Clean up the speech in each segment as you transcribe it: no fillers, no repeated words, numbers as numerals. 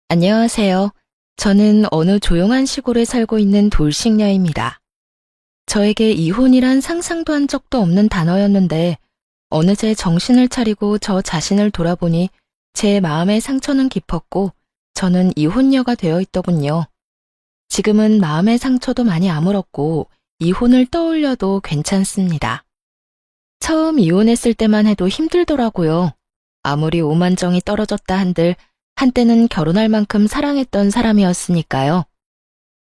안녕하세요. 저는 어느 조용한 시골에 살고 있는 돌싱녀입니다. 저에게 이혼이란 상상도 한 적도 없는 단어였는데 어느새 정신을 차리고 저 자신을 돌아보니 제 마음의 상처는 깊었고 저는 이혼녀가 되어 있더군요. 지금은 마음의 상처도 많이 아물었고 이혼을 떠올려도 괜찮습니다. 처음 이혼했을 때만 해도 힘들더라고요. 아무리 오만정이 떨어졌다 한들 한때는 결혼할 만큼 사랑했던 사람이었으니까요.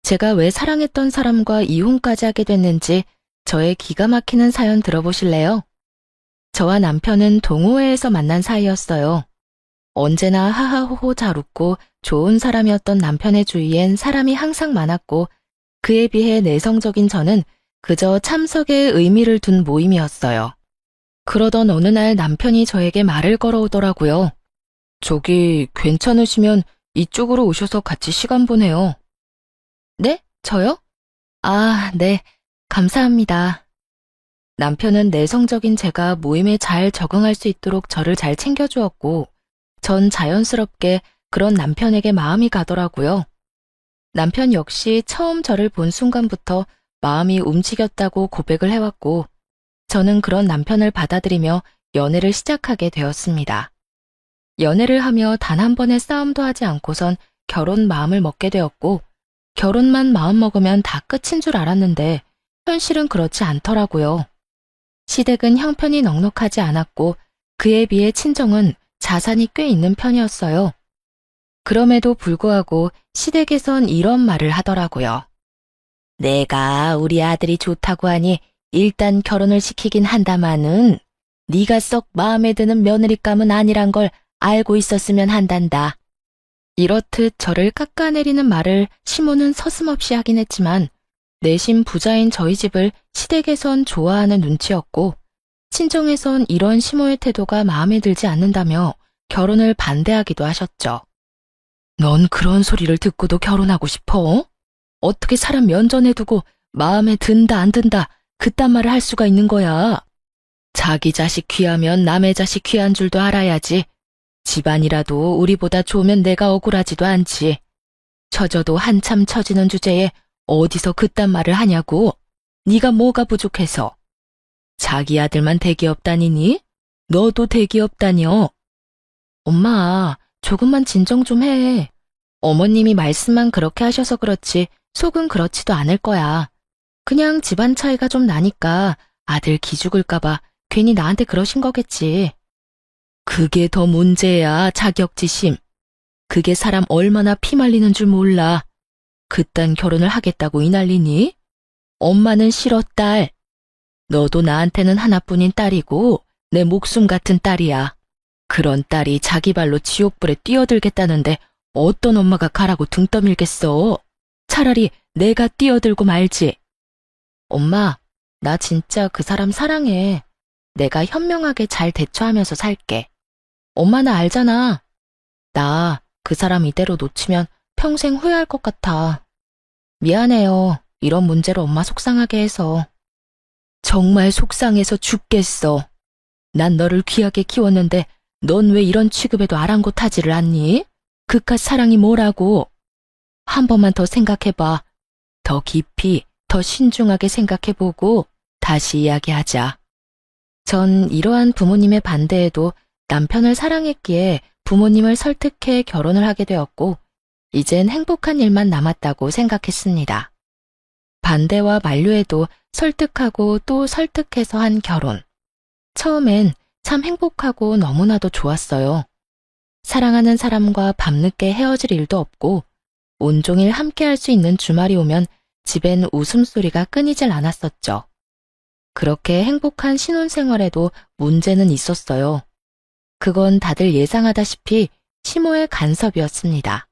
제가 왜 사랑했던 사람과 이혼까지 하게 됐는지 저의 기가 막히는 사연 들어보실래요? 저와 남편은 동호회에서 만난 사이였어요. 언제나 하하호호 잘 웃고 좋은 사람이었던 남편의 주위엔 사람이 항상 많았고 그에 비해 내성적인 저는 그저 참석에 의미를 둔 모임이었어요. 그러던 어느 날 남편이 저에게 말을 걸어오더라고요. 저기 괜찮으시면 이쪽으로 오셔서 같이 시간 보내요. 네? 저요? 아, 네. 감사합니다. 남편은 내성적인 제가 모임에 잘 적응할 수 있도록 저를 잘 챙겨주었고, 전 자연스럽게 그런 남편에게 마음이 가더라고요. 남편 역시 처음 저를 본 순간부터 마음이 움직였다고 고백을 해왔고, 저는 그런 남편을 받아들이며 연애를 시작하게 되었습니다. 연애를 하며 단 한 번의 싸움도 하지 않고선 결혼 마음을 먹게 되었고, 결혼만 마음 먹으면 다 끝인 줄 알았는데, 현실은 그렇지 않더라고요. 시댁은 형편이 넉넉하지 않았고, 그에 비해 친정은 자산이 꽤 있는 편이었어요. 그럼에도 불구하고 시댁에선 이런 말을 하더라고요. 내가 우리 아들이 좋다고 하니 일단 결혼을 시키긴 한다마는 네가 썩 마음에 드는 며느리감은 아니란 걸 알고 있었으면 한단다. 이렇듯 저를 깎아내리는 말을 시모는 서슴없이 하긴 했지만 내심 부자인 저희 집을 시댁에선 좋아하는 눈치였고 친정에선 이런 시모의 태도가 마음에 들지 않는다며 결혼을 반대하기도 하셨죠. 넌 그런 소리를 듣고도 결혼하고 싶어? 어떻게 사람 면전에 두고 마음에 든다 안 든다 그딴 말을 할 수가 있는 거야. 자기 자식 귀하면 남의 자식 귀한 줄도 알아야지. 집안이라도 우리보다 좋으면 내가 억울하지도 않지. 처져도 한참 처지는 주제에 어디서 그딴 말을 하냐고. 네가 뭐가 부족해서. 자기 아들만 대기업 다니니? 너도 대기업 다녀. 엄마, 조금만 진정 좀 해. 어머님이 말씀만 그렇게 하셔서 그렇지 속은 그렇지도 않을 거야. 그냥 집안 차이가 좀 나니까 아들 기죽을까봐 괜히 나한테 그러신 거겠지. 그게 더 문제야, 자격지심. 그게 사람 얼마나 피말리는 줄 몰라. 그딴 결혼을 하겠다고 이 난리니? 엄마는 싫어, 딸. 너도 나한테는 하나뿐인 딸이고 내 목숨 같은 딸이야. 그런 딸이 자기 발로 지옥불에 뛰어들겠다는데 어떤 엄마가 가라고 등 떠밀겠어. 차라리 내가 뛰어들고 말지. 엄마, 나 진짜 그 사람 사랑해. 내가 현명하게 잘 대처하면서 살게. 엄마는 알잖아. 나 그 사람 이대로 놓치면 평생 후회할 것 같아. 미안해요. 이런 문제로 엄마 속상하게 해서. 정말 속상해서 죽겠어. 난 너를 귀하게 키웠는데 넌 왜 이런 취급에도 아랑곳하지를 않니? 그깟 사랑이 뭐라고? 한 번만 더 생각해봐. 더 깊이, 더 신중하게 생각해보고 다시 이야기하자. 전 이러한 부모님의 반대에도 남편을 사랑했기에 부모님을 설득해 결혼을 하게 되었고, 이젠 행복한 일만 남았다고 생각했습니다. 반대와 만류에도 설득하고 또 설득해서 한 결혼. 처음엔 참 행복하고 너무나도 좋았어요. 사랑하는 사람과 밤늦게 헤어질 일도 없고, 온종일 함께할 수 있는 주말이 오면 집엔 웃음소리가 끊이질 않았었죠. 그렇게 행복한 신혼생활에도 문제는 있었어요. 그건 다들 예상하다시피 시모의 간섭이었습니다.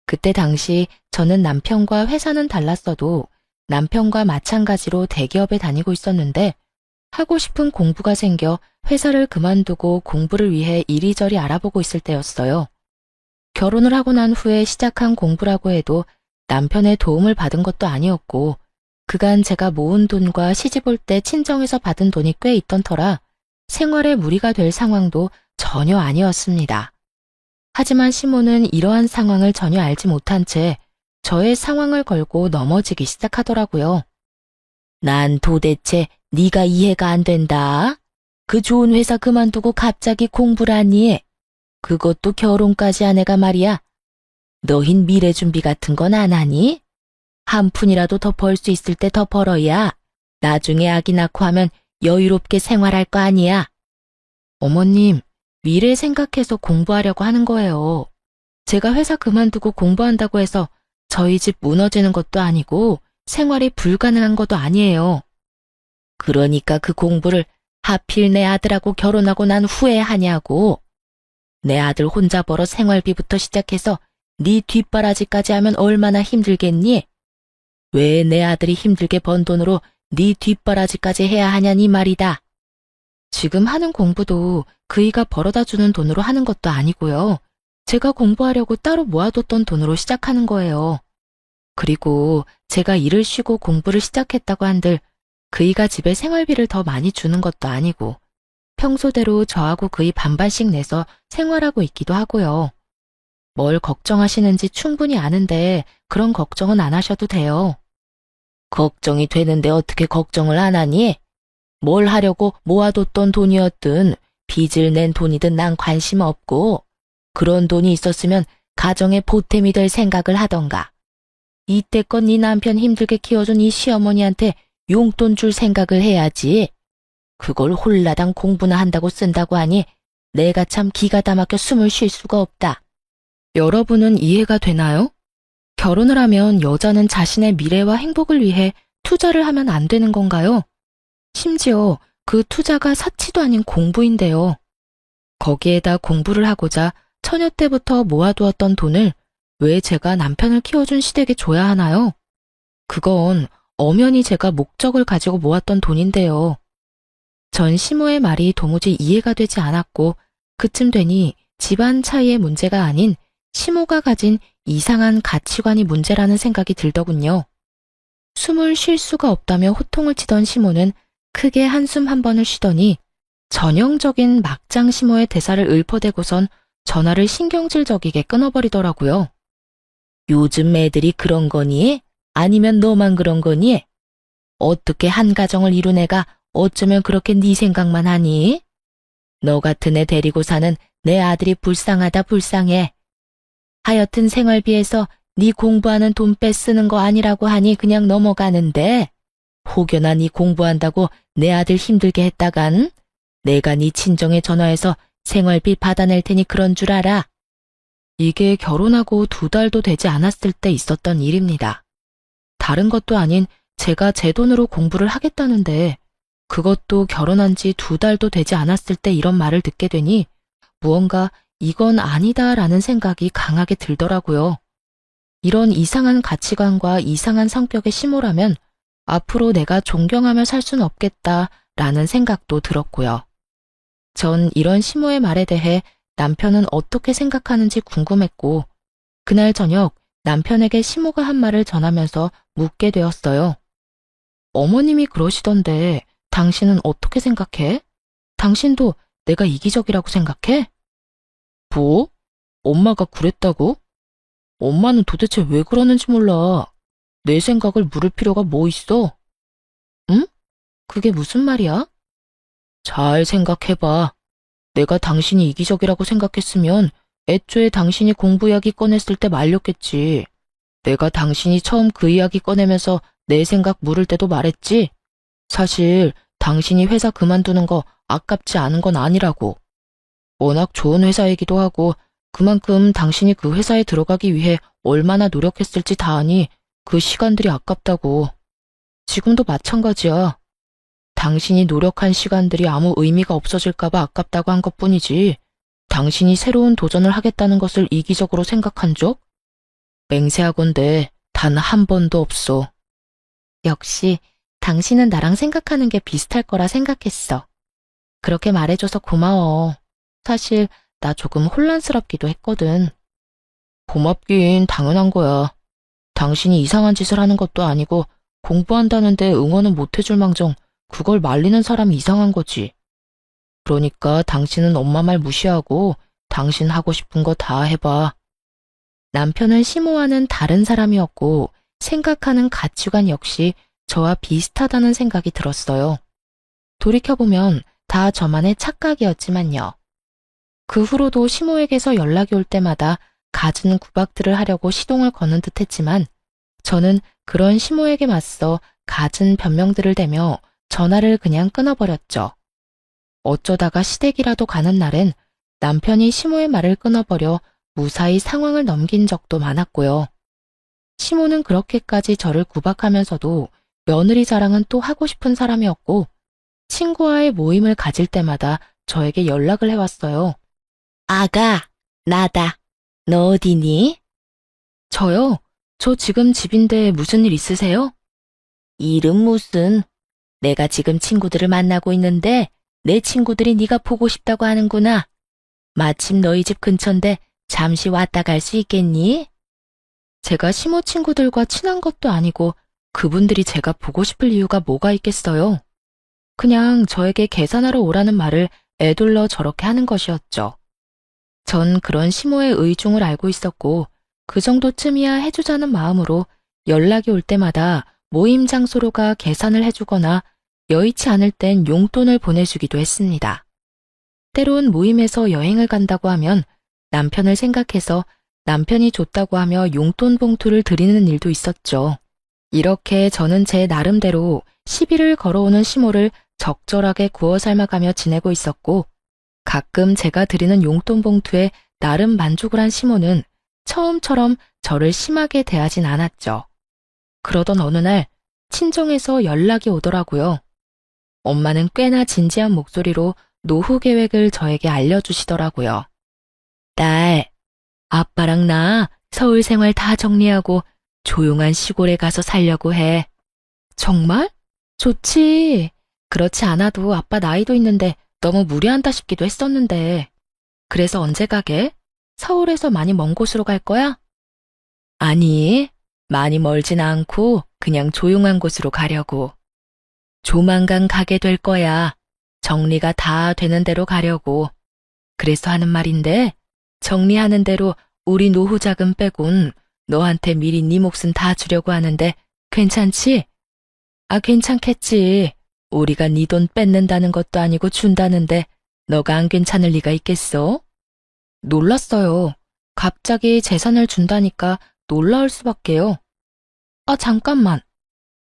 그때 당시 저는 남편과 회사는 달랐어도 남편과 마찬가지로 대기업에 다니고 있었는데 하고 싶은 공부가 생겨 회사를 그만두고 공부를 위해 이리저리 알아보고 있을 때였어요. 결혼을 하고 난 후에 시작한 공부라고 해도 남편의 도움을 받은 것도 아니었고 그간 제가 모은 돈과 시집 올 때 친정에서 받은 돈이 꽤 있던 터라 생활에 무리가 될 상황도 전혀 아니었습니다. 하지만 시모는 이러한 상황을 전혀 알지 못한 채 저의 상황을 걸고 넘어지기 시작하더라고요. 난 도대체 네가 이해가 안 된다. 그 좋은 회사 그만두고 갑자기 공부를 하니? 그것도 결혼까지 한 애가 말이야. 너흰 미래 준비 같은 건 안 하니? 한 푼이라도 더 벌 수 있을 때 더 벌어야 나중에 아기 낳고 하면 여유롭게 생활할 거 아니야. 어머님, 미래 생각해서 공부하려고 하는 거예요. 제가 회사 그만두고 공부한다고 해서 저희 집 무너지는 것도 아니고 생활이 불가능한 것도 아니에요. 그러니까 그 공부를 하필 내 아들하고 결혼하고 난 후에 하냐고. 내 아들 혼자 벌어 생활비부터 시작해서 네 뒷바라지까지 하면 얼마나 힘들겠니? 왜 내 아들이 힘들게 번 돈으로 네 뒷바라지까지 해야 하냐니 말이다. 지금 하는 공부도 그이가 벌어다 주는 돈으로 하는 것도 아니고요. 제가 공부하려고 따로 모아뒀던 돈으로 시작하는 거예요. 그리고 제가 일을 쉬고 공부를 시작했다고 한들 그이가 집에 생활비를 더 많이 주는 것도 아니고 평소대로 저하고 그이 반반씩 내서 생활하고 있기도 하고요. 뭘 걱정하시는지 충분히 아는데 그런 걱정은 안 하셔도 돼요. 걱정이 되는데 어떻게 걱정을 안 하니? 뭘 하려고 모아뒀던 돈이었든 빚을 낸 돈이든 난 관심 없고 그런 돈이 있었으면 가정의 보탬이 될 생각을 하던가. 이때껏 네 남편 힘들게 키워준 이 시어머니한테 용돈 줄 생각을 해야지. 그걸 홀라당 공부나 한다고 쓴다고 하니 내가 참 기가 다 막혀 숨을 쉴 수가 없다. 여러분은 이해가 되나요? 결혼을 하면 여자는 자신의 미래와 행복을 위해 투자를 하면 안 되는 건가요? 심지어 그 투자가 사치도 아닌 공부인데요. 거기에다 공부를 하고자 처녀 때부터 모아두었던 돈을 왜 제가 남편을 키워준 시댁에 줘야 하나요? 그건 엄연히 제가 목적을 가지고 모았던 돈인데요. 전 시모의 말이 도무지 이해가 되지 않았고 그쯤 되니 집안 차이의 문제가 아닌 시모가 가진 이상한 가치관이 문제라는 생각이 들더군요. 숨을 쉴 수가 없다며 호통을 치던 시모는 크게 한숨 한 번을 쉬더니 전형적인 막장 시모의 대사를 읊어대고선 전화를 신경질적이게 끊어버리더라고요. 요즘 애들이 그런 거니? 아니면 너만 그런 거니? 어떻게 한 가정을 이룬 애가 어쩌면 그렇게 네 생각만 하니? 너 같은 애 데리고 사는 내 아들이 불쌍하다 불쌍해. 하여튼 생활비에서 네 공부하는 돈 빼쓰는 거 아니라고 하니 그냥 넘어가는데 혹여나 네 공부한다고 내 아들 힘들게 했다간 내가 네 친정에 전화해서 생활비 받아낼 테니 그런 줄 알아. 이게 결혼하고 2달도 되지 않았을 때 있었던 일입니다. 다른 것도 아닌 제가 제 돈으로 공부를 하겠다는데 그것도 결혼한 지 2달도 되지 않았을 때 이런 말을 듣게 되니 무언가 이건 아니다라는 생각이 강하게 들더라고요. 이런 이상한 가치관과 이상한 성격의 시모라면 앞으로 내가 존경하며 살 수는 없겠다라는 생각도 들었고요. 전 이런 시모의 말에 대해 남편은 어떻게 생각하는지 궁금했고 그날 저녁 남편에게 시모가 한 말을 전하면서 묻게 되었어요. 어머님이 그러시던데 당신은 어떻게 생각해? 당신도 내가 이기적이라고 생각해? 뭐? 엄마가 그랬다고? 엄마는 도대체 왜 그러는지 몰라. 내 생각을 물을 필요가 뭐 있어? 응? 그게 무슨 말이야? 잘 생각해봐. 내가 당신이 이기적이라고 생각했으면 애초에 당신이 공부 이야기 꺼냈을 때 말렸겠지. 내가 당신이 처음 그 이야기 꺼내면서 내 생각 물을 때도 말했지. 사실 당신이 회사 그만두는 거 아깝지 않은 건 아니라고. 워낙 좋은 회사이기도 하고 그만큼 당신이 그 회사에 들어가기 위해 얼마나 노력했을지 다 아니 그 시간들이 아깝다고. 지금도 마찬가지야. 당신이 노력한 시간들이 아무 의미가 없어질까봐 아깝다고 한 것뿐이지 당신이 새로운 도전을 하겠다는 것을 이기적으로 생각한 적? 맹세하건대 단 한 번도 없어. 역시 당신은 나랑 생각하는 게 비슷할 거라 생각했어. 그렇게 말해줘서 고마워. 사실 나 조금 혼란스럽기도 했거든. 고맙긴 당연한 거야. 당신이 이상한 짓을 하는 것도 아니고 공부한다는데 응원은 못 해줄 망정 그걸 말리는 사람이 이상한 거지. 그러니까 당신은 엄마 말 무시하고 당신 하고 싶은 거 다 해봐. 남편은 시모와는 다른 사람이었고 생각하는 가치관 역시 저와 비슷하다는 생각이 들었어요. 돌이켜보면 다 저만의 착각이었지만요. 그 후로도 시모에게서 연락이 올 때마다 갖은 구박들을 하려고 시동을 거는 듯 했지만 저는 그런 시모에게 맞서 갖은 변명들을 대며 전화를 그냥 끊어버렸죠. 어쩌다가 시댁이라도 가는 날엔 남편이 시모의 말을 끊어버려 무사히 상황을 넘긴 적도 많았고요. 시모는 그렇게까지 저를 구박하면서도 며느리 자랑은 또 하고 싶은 사람이었고 친구와의 모임을 가질 때마다 저에게 연락을 해왔어요. 아가, 나다. 너 어디니? 저요? 저 지금 집인데 무슨 일 있으세요? 일은 무슨? 내가 지금 친구들을 만나고 있는데 내 친구들이 네가 보고 싶다고 하는구나. 마침 너희 집 근처인데 잠시 왔다 갈 수 있겠니? 제가 시모 친구들과 친한 것도 아니고 그분들이 제가 보고 싶을 이유가 뭐가 있겠어요? 그냥 저에게 계산하러 오라는 말을 애둘러 저렇게 하는 것이었죠. 전 그런 시모의 의중을 알고 있었고 그 정도쯤이야 해주자는 마음으로 연락이 올 때마다 모임 장소로 가 계산을 해주거나 여의치 않을 땐 용돈을 보내주기도 했습니다. 때론 모임에서 여행을 간다고 하면 남편을 생각해서 남편이 줬다고 하며 용돈 봉투를 드리는 일도 있었죠. 이렇게 저는 제 나름대로 시비를 걸어오는 시모를 적절하게 구워 삶아가며 지내고 있었고 가끔 제가 드리는 용돈 봉투에 나름 만족을 한 시모는 처음처럼 저를 심하게 대하진 않았죠. 그러던 어느 날 친정에서 연락이 오더라고요. 엄마는 꽤나 진지한 목소리로 노후 계획을 저에게 알려주시더라고요. 딸, 아빠랑 나 서울 생활 다 정리하고 조용한 시골에 가서 살려고 해. 정말? 좋지. 그렇지 않아도 아빠 나이도 있는데 너무 무리한다 싶기도 했었는데. 그래서 언제 가게? 서울에서 많이 먼 곳으로 갈 거야? 아니, 많이 멀진 않고 그냥 조용한 곳으로 가려고. 조만간 가게 될 거야. 정리가 다 되는 대로 가려고. 그래서 하는 말인데 정리하는 대로 우리 노후 자금 빼곤 너한테 미리 네 몫은 다 주려고 하는데 괜찮지? 아, 괜찮겠지. 우리가 네 돈 뺏는다는 것도 아니고 준다는데 너가 안 괜찮을 리가 있겠어? 놀랐어요. 갑자기 재산을 준다니까 놀라울 수밖에요. 아, 잠깐만.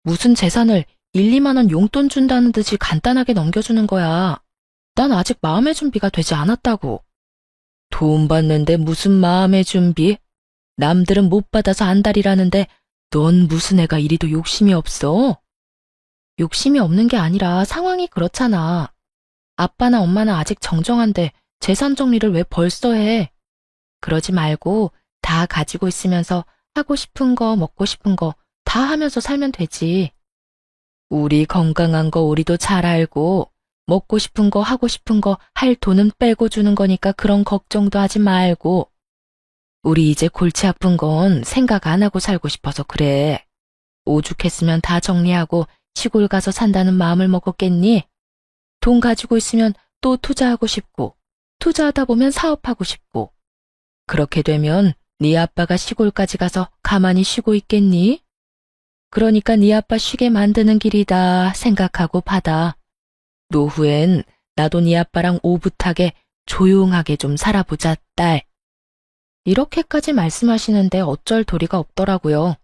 무슨 재산을 1, 2만 원 용돈 준다는 듯이 간단하게 넘겨주는 거야. 난 아직 마음의 준비가 되지 않았다고. 돈 받는데 무슨 마음의 준비? 남들은 못 받아서 안달이라는데 넌 무슨 애가 이리도 욕심이 없어? 욕심이 없는 게 아니라 상황이 그렇잖아. 아빠나 엄마는 아직 정정한데 재산 정리를 왜 벌써 해? 그러지 말고 다 가지고 있으면서 하고 싶은 거, 먹고 싶은 거 다 하면서 살면 되지. 우리 건강한 거 우리도 잘 알고 먹고 싶은 거, 하고 싶은 거 할 돈은 빼고 주는 거니까 그런 걱정도 하지 말고. 우리 이제 골치 아픈 건 생각 안 하고 살고 싶어서 그래. 오죽했으면 다 정리하고 시골 가서 산다는 마음을 먹었겠니? 돈 가지고 있으면 또 투자하고 싶고, 투자하다 보면 사업하고 싶고. 그렇게 되면 네 아빠가 시골까지 가서 가만히 쉬고 있겠니? 그러니까 네 아빠 쉬게 만드는 길이다 생각하고 받아. 노후엔 나도 네 아빠랑 오붓하게 조용하게 좀 살아보자, 딸. 이렇게까지 말씀하시는데 어쩔 도리가 없더라고요.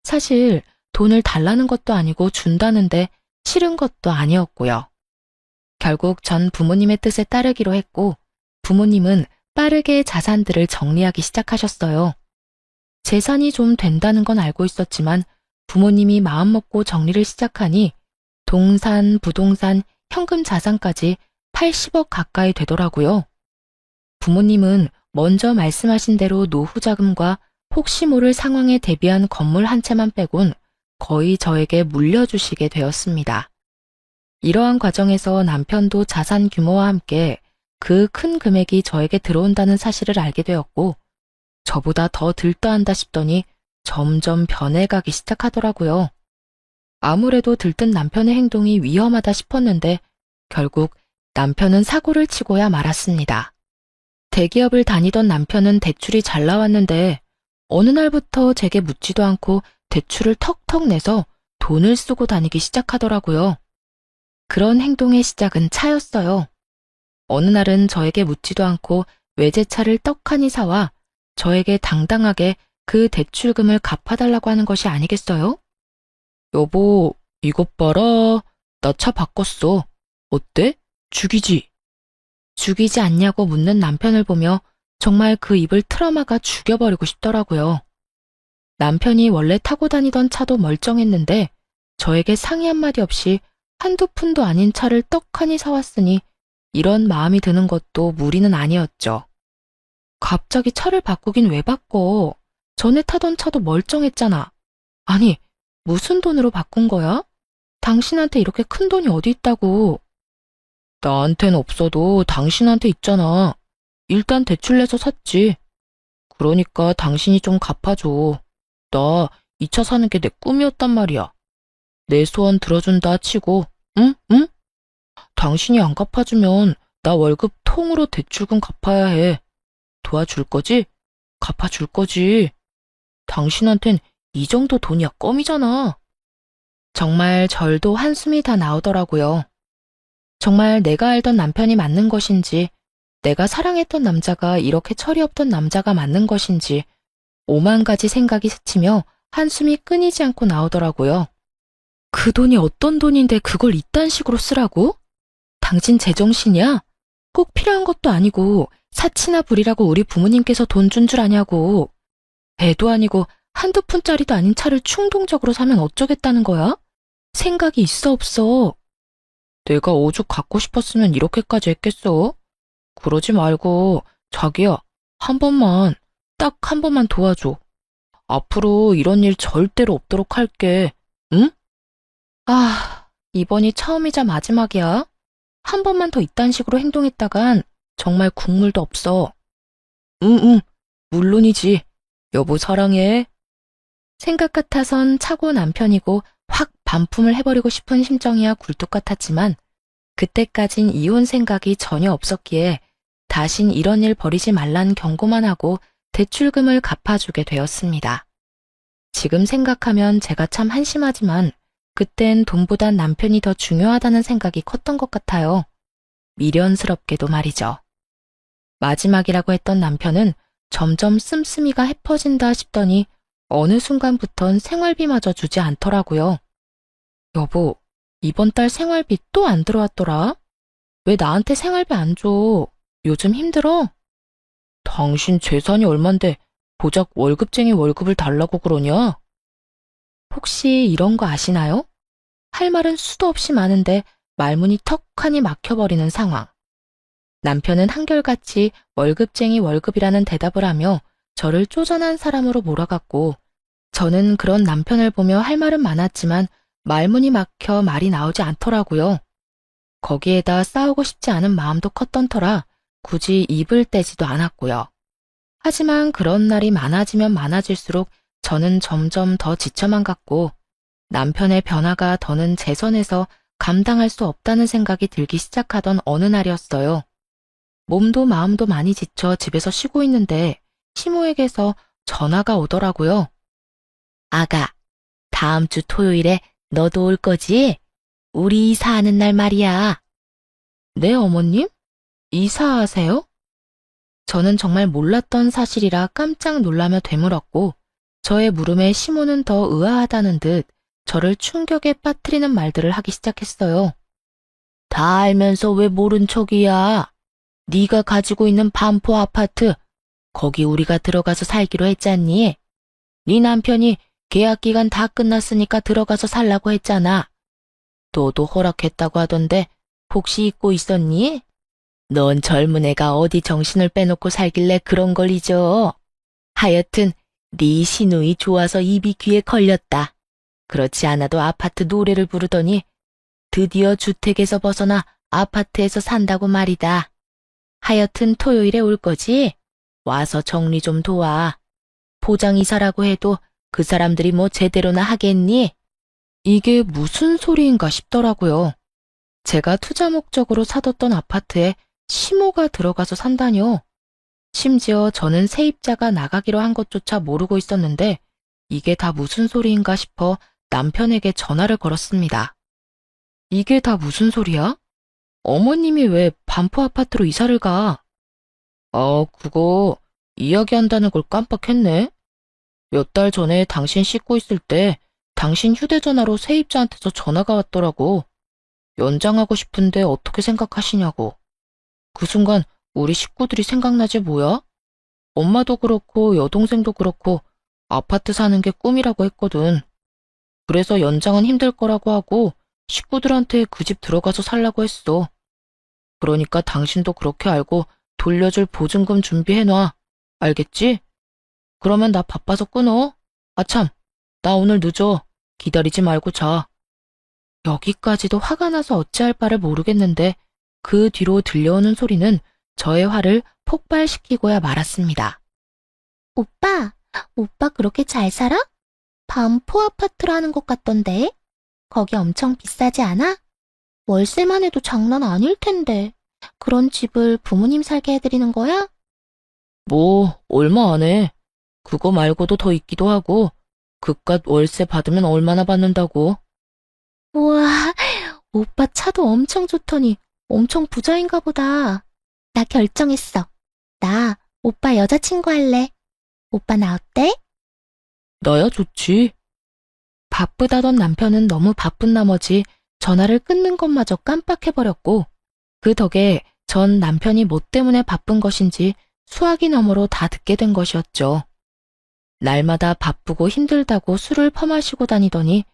사실 돈을 달라는 것도 아니고 준다는데 싫은 것도 아니었고요. 결국 전 부모님의 뜻에 따르기로 했고 부모님은 빠르게 자산들을 정리하기 시작하셨어요. 재산이 좀 된다는 건 알고 있었지만 부모님이 마음먹고 정리를 시작하니 동산, 부동산, 현금 자산까지 80억 가까이 되더라고요. 부모님은 먼저 말씀하신 대로 노후 자금과 혹시 모를 상황에 대비한 건물 한 채만 빼곤 거의 저에게 물려주시게 되었습니다. 이러한 과정에서 남편도 자산 규모와 함께 그 큰 금액이 저에게 들어온다는 사실을 알게 되었고 저보다 더 들떠한다 싶더니 점점 변해가기 시작하더라고요. 아무래도 들뜬 남편의 행동이 위험하다 싶었는데 결국 남편은 사고를 치고야 말았습니다. 대기업을 다니던 남편은 대출이 잘 나왔는데 어느 날부터 제게 묻지도 않고 대출을 턱턱 내서 돈을 쓰고 다니기 시작하더라고요. 그런 행동의 시작은 차였어요. 어느 날은 저에게 묻지도 않고 외제차를 떡하니 사와 저에게 당당하게 그 대출금을 갚아달라고 하는 것이 아니겠어요? 여보, 이것 봐라. 나 차 바꿨어. 어때? 죽이지? 죽이지 않냐고 묻는 남편을 보며 정말 그 입을 틀어막아 죽여버리고 싶더라고요. 남편이 원래 타고 다니던 차도 멀쩡했는데 저에게 상의 한마디 없이 한두 푼도 아닌 차를 떡하니 사왔으니 이런 마음이 드는 것도 무리는 아니었죠. 갑자기 차를 바꾸긴 왜 바꿔? 전에 타던 차도 멀쩡했잖아. 아니, 무슨 돈으로 바꾼 거야? 당신한테 이렇게 큰 돈이 어디 있다고? 나한텐 없어도 당신한테 있잖아. 일단 대출 내서 샀지. 그러니까 당신이 좀 갚아줘. 나 이 차 사는 게 내 꿈이었단 말이야. 내 소원 들어준다 치고, 응? 응? 당신이 안 갚아주면 나 월급 통으로 대출금 갚아야 해. 도와줄 거지? 갚아줄 거지. 당신한텐 이 정도 돈이야 껌이잖아. 정말 절도 한숨이 다 나오더라고요. 정말 내가 알던 남편이 맞는 것인지, 내가 사랑했던 남자가 이렇게 철이 없던 남자가 맞는 것인지, 오만 가지 생각이 스치며 한숨이 끊이지 않고 나오더라고요. 그 돈이 어떤 돈인데 그걸 이딴 식으로 쓰라고? 당신 제정신이야? 꼭 필요한 것도 아니고 사치나 부리라고 우리 부모님께서 돈 준 줄 아냐고. 애도 아니고 한두 푼짜리도 아닌 차를 충동적으로 사면 어쩌겠다는 거야? 생각이 있어 없어? 내가 오죽 갖고 싶었으면 이렇게까지 했겠어? 그러지 말고 자기야, 한 번만, 딱 한 번만 도와줘. 앞으로 이런 일 절대로 없도록 할게. 응? 아, 이번이 처음이자 마지막이야. 한 번만 더 이딴 식으로 행동했다간 정말 국물도 없어. 응, 물론이지. 여보 사랑해. 생각 같아선 차고 남편이고 확 반품을 해버리고 싶은 심정이야 굴뚝 같았지만 그때까진 이혼 생각이 전혀 없었기에 다신 이런 일 벌이지 말란 경고만 하고 대출금을 갚아주게 되었습니다. 지금 생각하면 제가 참 한심하지만 그땐 돈보단 남편이 더 중요하다는 생각이 컸던 것 같아요. 미련스럽게도 말이죠. 마지막이라고 했던 남편은 점점 씀씀이가 해퍼진다 싶더니 어느 순간부턴 생활비마저 주지 않더라고요. 여보, 이번 달 생활비 또 안 들어왔더라? 왜 나한테 생활비 안 줘? 요즘 힘들어? 당신 재산이 얼만데 고작 월급쟁이 월급을 달라고 그러냐? 혹시 이런 거 아시나요? 할 말은 수도 없이 많은데 말문이 턱하니 막혀버리는 상황. 남편은 한결같이 월급쟁이 월급이라는 대답을 하며 저를 쪼잔한 사람으로 몰아갔고 저는 그런 남편을 보며 할 말은 많았지만 말문이 막혀 말이 나오지 않더라고요. 거기에다 싸우고 싶지 않은 마음도 컸던 터라 굳이 입을 떼지도 않았고요. 하지만 그런 날이 많아지면 많아질수록 저는 점점 더 지쳐만 갔고 남편의 변화가 더는 제 선에서 감당할 수 없다는 생각이 들기 시작하던 어느 날이었어요. 몸도 마음도 많이 지쳐 집에서 쉬고 있는데 시모에게서 전화가 오더라고요. 아가, 다음 주 토요일에 너도 올 거지? 우리 이사하는 날 말이야. 네, 어머님? 이사하세요? 저는 정말 몰랐던 사실이라 깜짝 놀라며 되물었고 저의 물음에 시모는 더 의아하다는 듯 저를 충격에 빠뜨리는 말들을 하기 시작했어요. 다 알면서 왜 모른 척이야? 네가 가지고 있는 반포 아파트, 거기 우리가 들어가서 살기로 했잖니? 네 남편이 계약 기간 다 끝났으니까 들어가서 살라고 했잖아. 너도 허락했다고 하던데 혹시 잊고 있었니? 넌 젊은 애가 어디 정신을 빼놓고 살길래 그런 걸 잊어. 하여튼 네 시누이 좋아서 입이 귀에 걸렸다. 그렇지 않아도 아파트 노래를 부르더니 드디어 주택에서 벗어나 아파트에서 산다고 말이다. 하여튼 토요일에 올 거지? 와서 정리 좀 도와. 포장이사라고 해도 그 사람들이 뭐 제대로나 하겠니? 이게 무슨 소리인가 싶더라고요. 제가 투자 목적으로 사뒀던 아파트에 시모가 들어가서 산다뇨. 심지어 저는 세입자가 나가기로 한 것조차 모르고 있었는데 이게 다 무슨 소리인가 싶어 남편에게 전화를 걸었습니다. 이게 다 무슨 소리야? 어머님이 왜 반포 아파트로 이사를 가? 그거 이야기한다는 걸 깜빡했네. 몇 달 전에 당신 씻고 있을 때 당신 휴대전화로 세입자한테서 전화가 왔더라고. 연장하고 싶은데 어떻게 생각하시냐고. 그 순간 우리 식구들이 생각나지 뭐야? 엄마도 그렇고 여동생도 그렇고 아파트 사는 게 꿈이라고 했거든. 그래서 연장은 힘들 거라고 하고 식구들한테 그 집 들어가서 살라고 했어. 그러니까 당신도 그렇게 알고 돌려줄 보증금 준비해놔. 알겠지? 그러면 나 바빠서 끊어. 아참, 나 오늘 늦어. 기다리지 말고 자. 여기까지도 화가 나서 어찌할 바를 모르겠는데 그 뒤로 들려오는 소리는 저의 화를 폭발시키고야 말았습니다. 오빠 그렇게 잘 살아? 반포 아파트라는 것 같던데. 거기 엄청 비싸지 않아? 월세만 해도 장난 아닐 텐데. 그런 집을 부모님 살게 해드리는 거야? 뭐, 얼마 안 해. 그거 말고도 더 있기도 하고, 그깟 월세 받으면 얼마나 받는다고. 우와, 오빠 차도 엄청 좋더니 엄청 부자인가 보다. 나 결정했어. 나 오빠 여자친구 할래. 오빠 나 어때? 나야 좋지. 바쁘다던 남편은 너무 바쁜 나머지 전화를 끊는 것마저 깜빡해버렸고 그 덕에 전 남편이 뭐 때문에 바쁜 것인지 수화기 너머로 다 듣게 된 것이었죠. 날마다 바쁘고 힘들다고 술을 퍼마시고 다니더니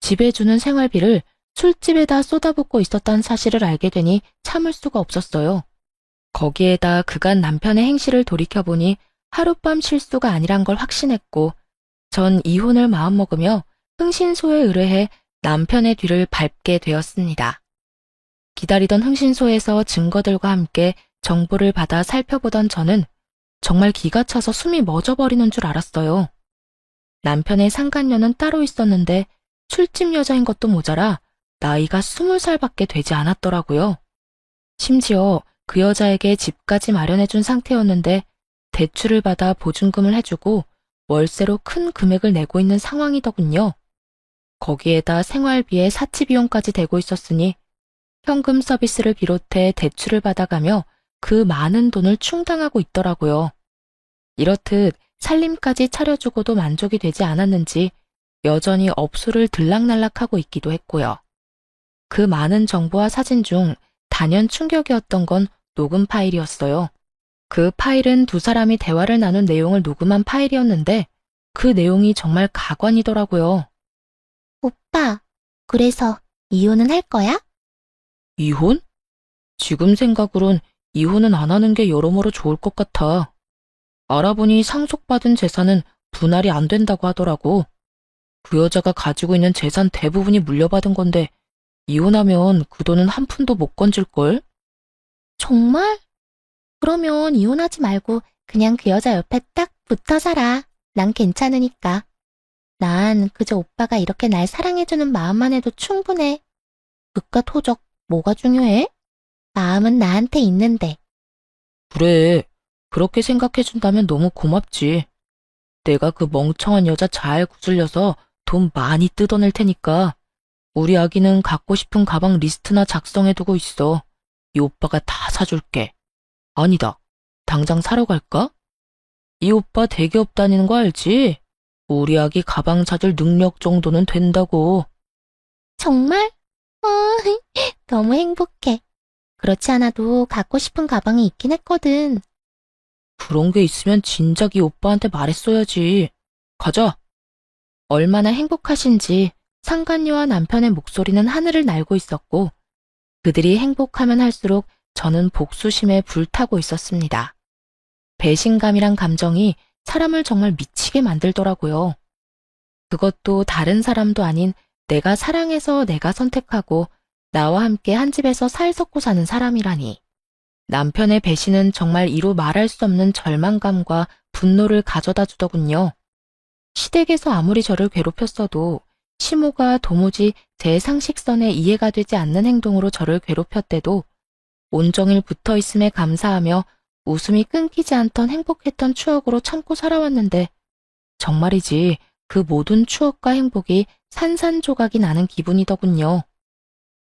집에 주는 생활비를 술집에다 쏟아붓고 있었다는 사실을 알게 되니 참을 수가 없었어요. 거기에다 그간 남편의 행실을 돌이켜보니 하룻밤 실수가 아니란 걸 확신했고 전 이혼을 마음먹으며 흥신소에 의뢰해 남편의 뒤를 밟게 되었습니다. 기다리던 흥신소에서 증거들과 함께 정보를 받아 살펴보던 저는 정말 기가 차서 숨이 멎어버리는 줄 알았어요. 남편의 상간녀는 따로 있었는데 술집 여자인 것도 모자라 나이가 20살밖에 되지 않았더라고요. 심지어 그 여자에게 집까지 마련해준 상태였는데 대출을 받아 보증금을 해주고 월세로 큰 금액을 내고 있는 상황이더군요. 거기에다 생활비에 사치비용까지 대고 있었으니 현금 서비스를 비롯해 대출을 받아가며 그 많은 돈을 충당하고 있더라고요. 이렇듯 살림까지 차려주고도 만족이 되지 않았는지 여전히 업소를 들락날락하고 있기도 했고요. 그 많은 정보와 사진 중 단연 충격이었던 건 녹음 파일이었어요. 그 파일은 두 사람이 대화를 나눈 내용을 녹음한 파일이었는데 그 내용이 정말 가관이더라고요. 오빠, 그래서 이혼은 할 거야? 이혼? 지금 생각으론 이혼은 안 하는 게 여러모로 좋을 것 같아. 알아보니 상속받은 재산은 분할이 안 된다고 하더라고. 그 여자가 가지고 있는 재산 대부분이 물려받은 건데 이혼하면 그 돈은 한 푼도 못 건질걸? 정말? 그러면 이혼하지 말고 그냥 그 여자 옆에 딱 붙어 살아. 난 괜찮으니까. 난 그저 오빠가 이렇게 날 사랑해주는 마음만 해도 충분해. 그깟 호적 뭐가 중요해? 마음은 나한테 있는데. 그래, 그렇게 생각해준다면 너무 고맙지. 내가 그 멍청한 여자 잘 구슬려서 돈 많이 뜯어낼 테니까 우리 아기는 갖고 싶은 가방 리스트나 작성해두고 있어. 이 오빠가 다 사줄게. 아니다, 당장 사러 갈까? 이 오빠 대기업 다니는 거 알지? 우리 아기 가방 찾을 능력 정도는 된다고. 정말? 너무 행복해. 그렇지 않아도 갖고 싶은 가방이 있긴 했거든. 그런 게 있으면 진작 이 오빠한테 말했어야지. 가자. 얼마나 행복하신지 상간녀와 남편의 목소리는 하늘을 날고 있었고 그들이 행복하면 할수록 저는 복수심에 불타고 있었습니다. 배신감이란 감정이 사람을 정말 미치게 만들더라고요. 그것도 다른 사람도 아닌 내가 사랑해서 내가 선택하고 나와 함께 한 집에서 살 섞고 사는 사람이라니. 남편의 배신은 정말 이루 말할 수 없는 절망감과 분노를 가져다 주더군요. 시댁에서 아무리 저를 괴롭혔어도 시모가 도무지 제 상식선에 이해가 되지 않는 행동으로 저를 괴롭혔대도 온종일 붙어있음에 감사하며 웃음이 끊기지 않던 행복했던 추억으로 참고 살아왔는데 정말이지 그 모든 추억과 행복이 산산조각이 나는 기분이더군요.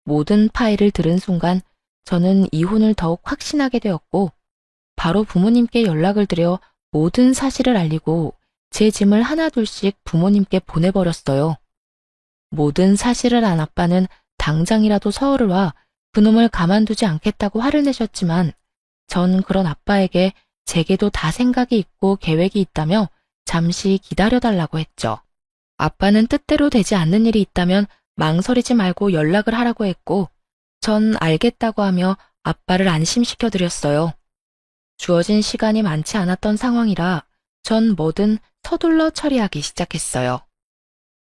모든 파일을 들은 순간 저는 이혼을 더욱 확신하게 되었고 바로 부모님께 연락을 드려 모든 사실을 알리고 제 짐을 하나둘씩 부모님께 보내버렸어요. 모든 사실을 안 아빠는 당장이라도 서울을 와 그놈을 가만두지 않겠다고 화를 내셨지만 전 그런 아빠에게 제게도 다 생각이 있고 계획이 있다며 잠시 기다려달라고 했죠. 아빠는 뜻대로 되지 않는 일이 있다면 망설이지 말고 연락을 하라고 했고 전 알겠다고 하며 아빠를 안심시켜 드렸어요. 주어진 시간이 많지 않았던 상황이라 전 뭐든 서둘러 처리하기 시작했어요.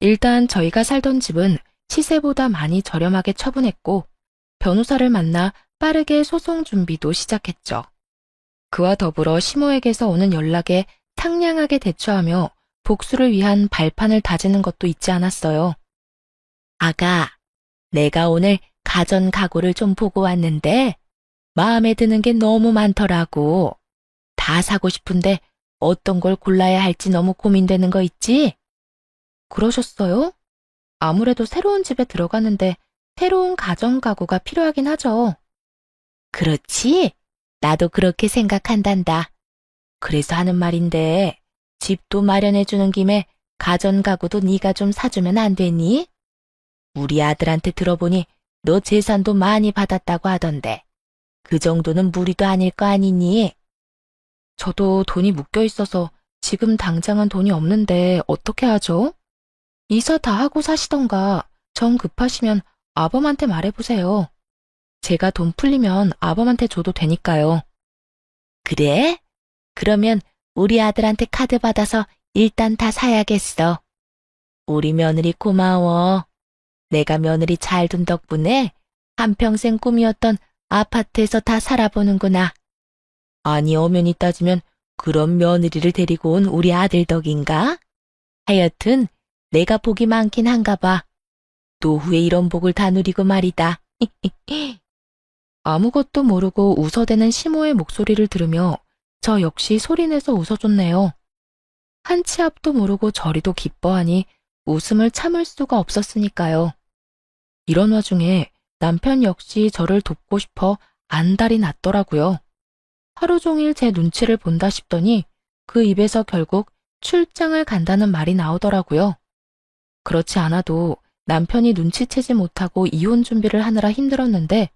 일단 저희가 살던 집은 시세보다 많이 저렴하게 처분했고 변호사를 만나 빠르게 소송 준비도 시작했죠. 그와 더불어 시모에게서 오는 연락에 상냥하게 대처하며 복수를 위한 발판을 다지는 것도 잊지 않았어요. 아가, 내가 오늘 가전 가구를 좀 보고 왔는데 마음에 드는 게 너무 많더라고. 다 사고 싶은데 어떤 걸 골라야 할지 너무 고민되는 거 있지? 그러셨어요? 아무래도 새로운 집에 들어가는데 새로운 가전 가구가 필요하긴 하죠. 그렇지? 나도 그렇게 생각한단다. 그래서 하는 말인데 집도 마련해주는 김에 가전 가구도 네가 좀 사주면 안 되니? 우리 아들한테 들어보니 너 재산도 많이 받았다고 하던데 그 정도는 무리도 아닐 거 아니니? 저도 돈이 묶여 있어서 지금 당장은 돈이 없는데 어떻게 하죠? 이사 다 하고 사시던가 정 급하시면 아범한테 말해보세요. 제가 돈 풀리면 아범한테 줘도 되니까요. 그래? 그러면 우리 아들한테 카드 받아서 일단 다 사야겠어. 우리 며느리 고마워. 내가 며느리 잘 둔 덕분에 한평생 꿈이었던 아파트에서 다 살아보는구나. 아니, 엄연히 따지면 그런 며느리를 데리고 온 우리 아들 덕인가? 하여튼 내가 복이 많긴 한가 봐. 노후에 이런 복을 다 누리고 말이다. 아무것도 모르고 웃어대는 시모의 목소리를 들으며 저 역시 소리내서 웃어줬네요. 한 치 앞도 모르고 저리도 기뻐하니 웃음을 참을 수가 없었으니까요. 이런 와중에 남편 역시 저를 돕고 싶어 안달이 났더라고요. 하루 종일 제 눈치를 본다 싶더니 그 입에서 결국 출장을 간다는 말이 나오더라고요. 그렇지 않아도 남편이 눈치채지 못하고 이혼 준비를 하느라 힘들었는데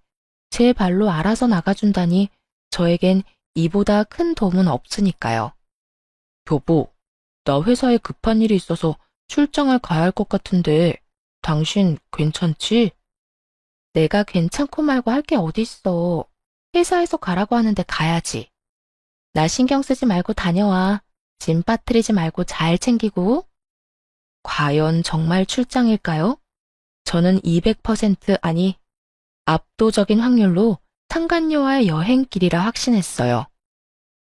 제 발로 알아서 나가준다니 저에겐 이보다 큰 도움은 없으니까요. 여보, 나 회사에 급한 일이 있어서 출장을 가야 할 것 같은데 당신 괜찮지? 내가 괜찮고 말고 할 게 어딨어. 회사에서 가라고 하는데 가야지. 나 신경 쓰지 말고 다녀와. 짐 빠뜨리지 말고 잘 챙기고. 과연 정말 출장일까요? 저는 200% 아니 압도적인 확률로 상간녀와의 여행길이라 확신했어요.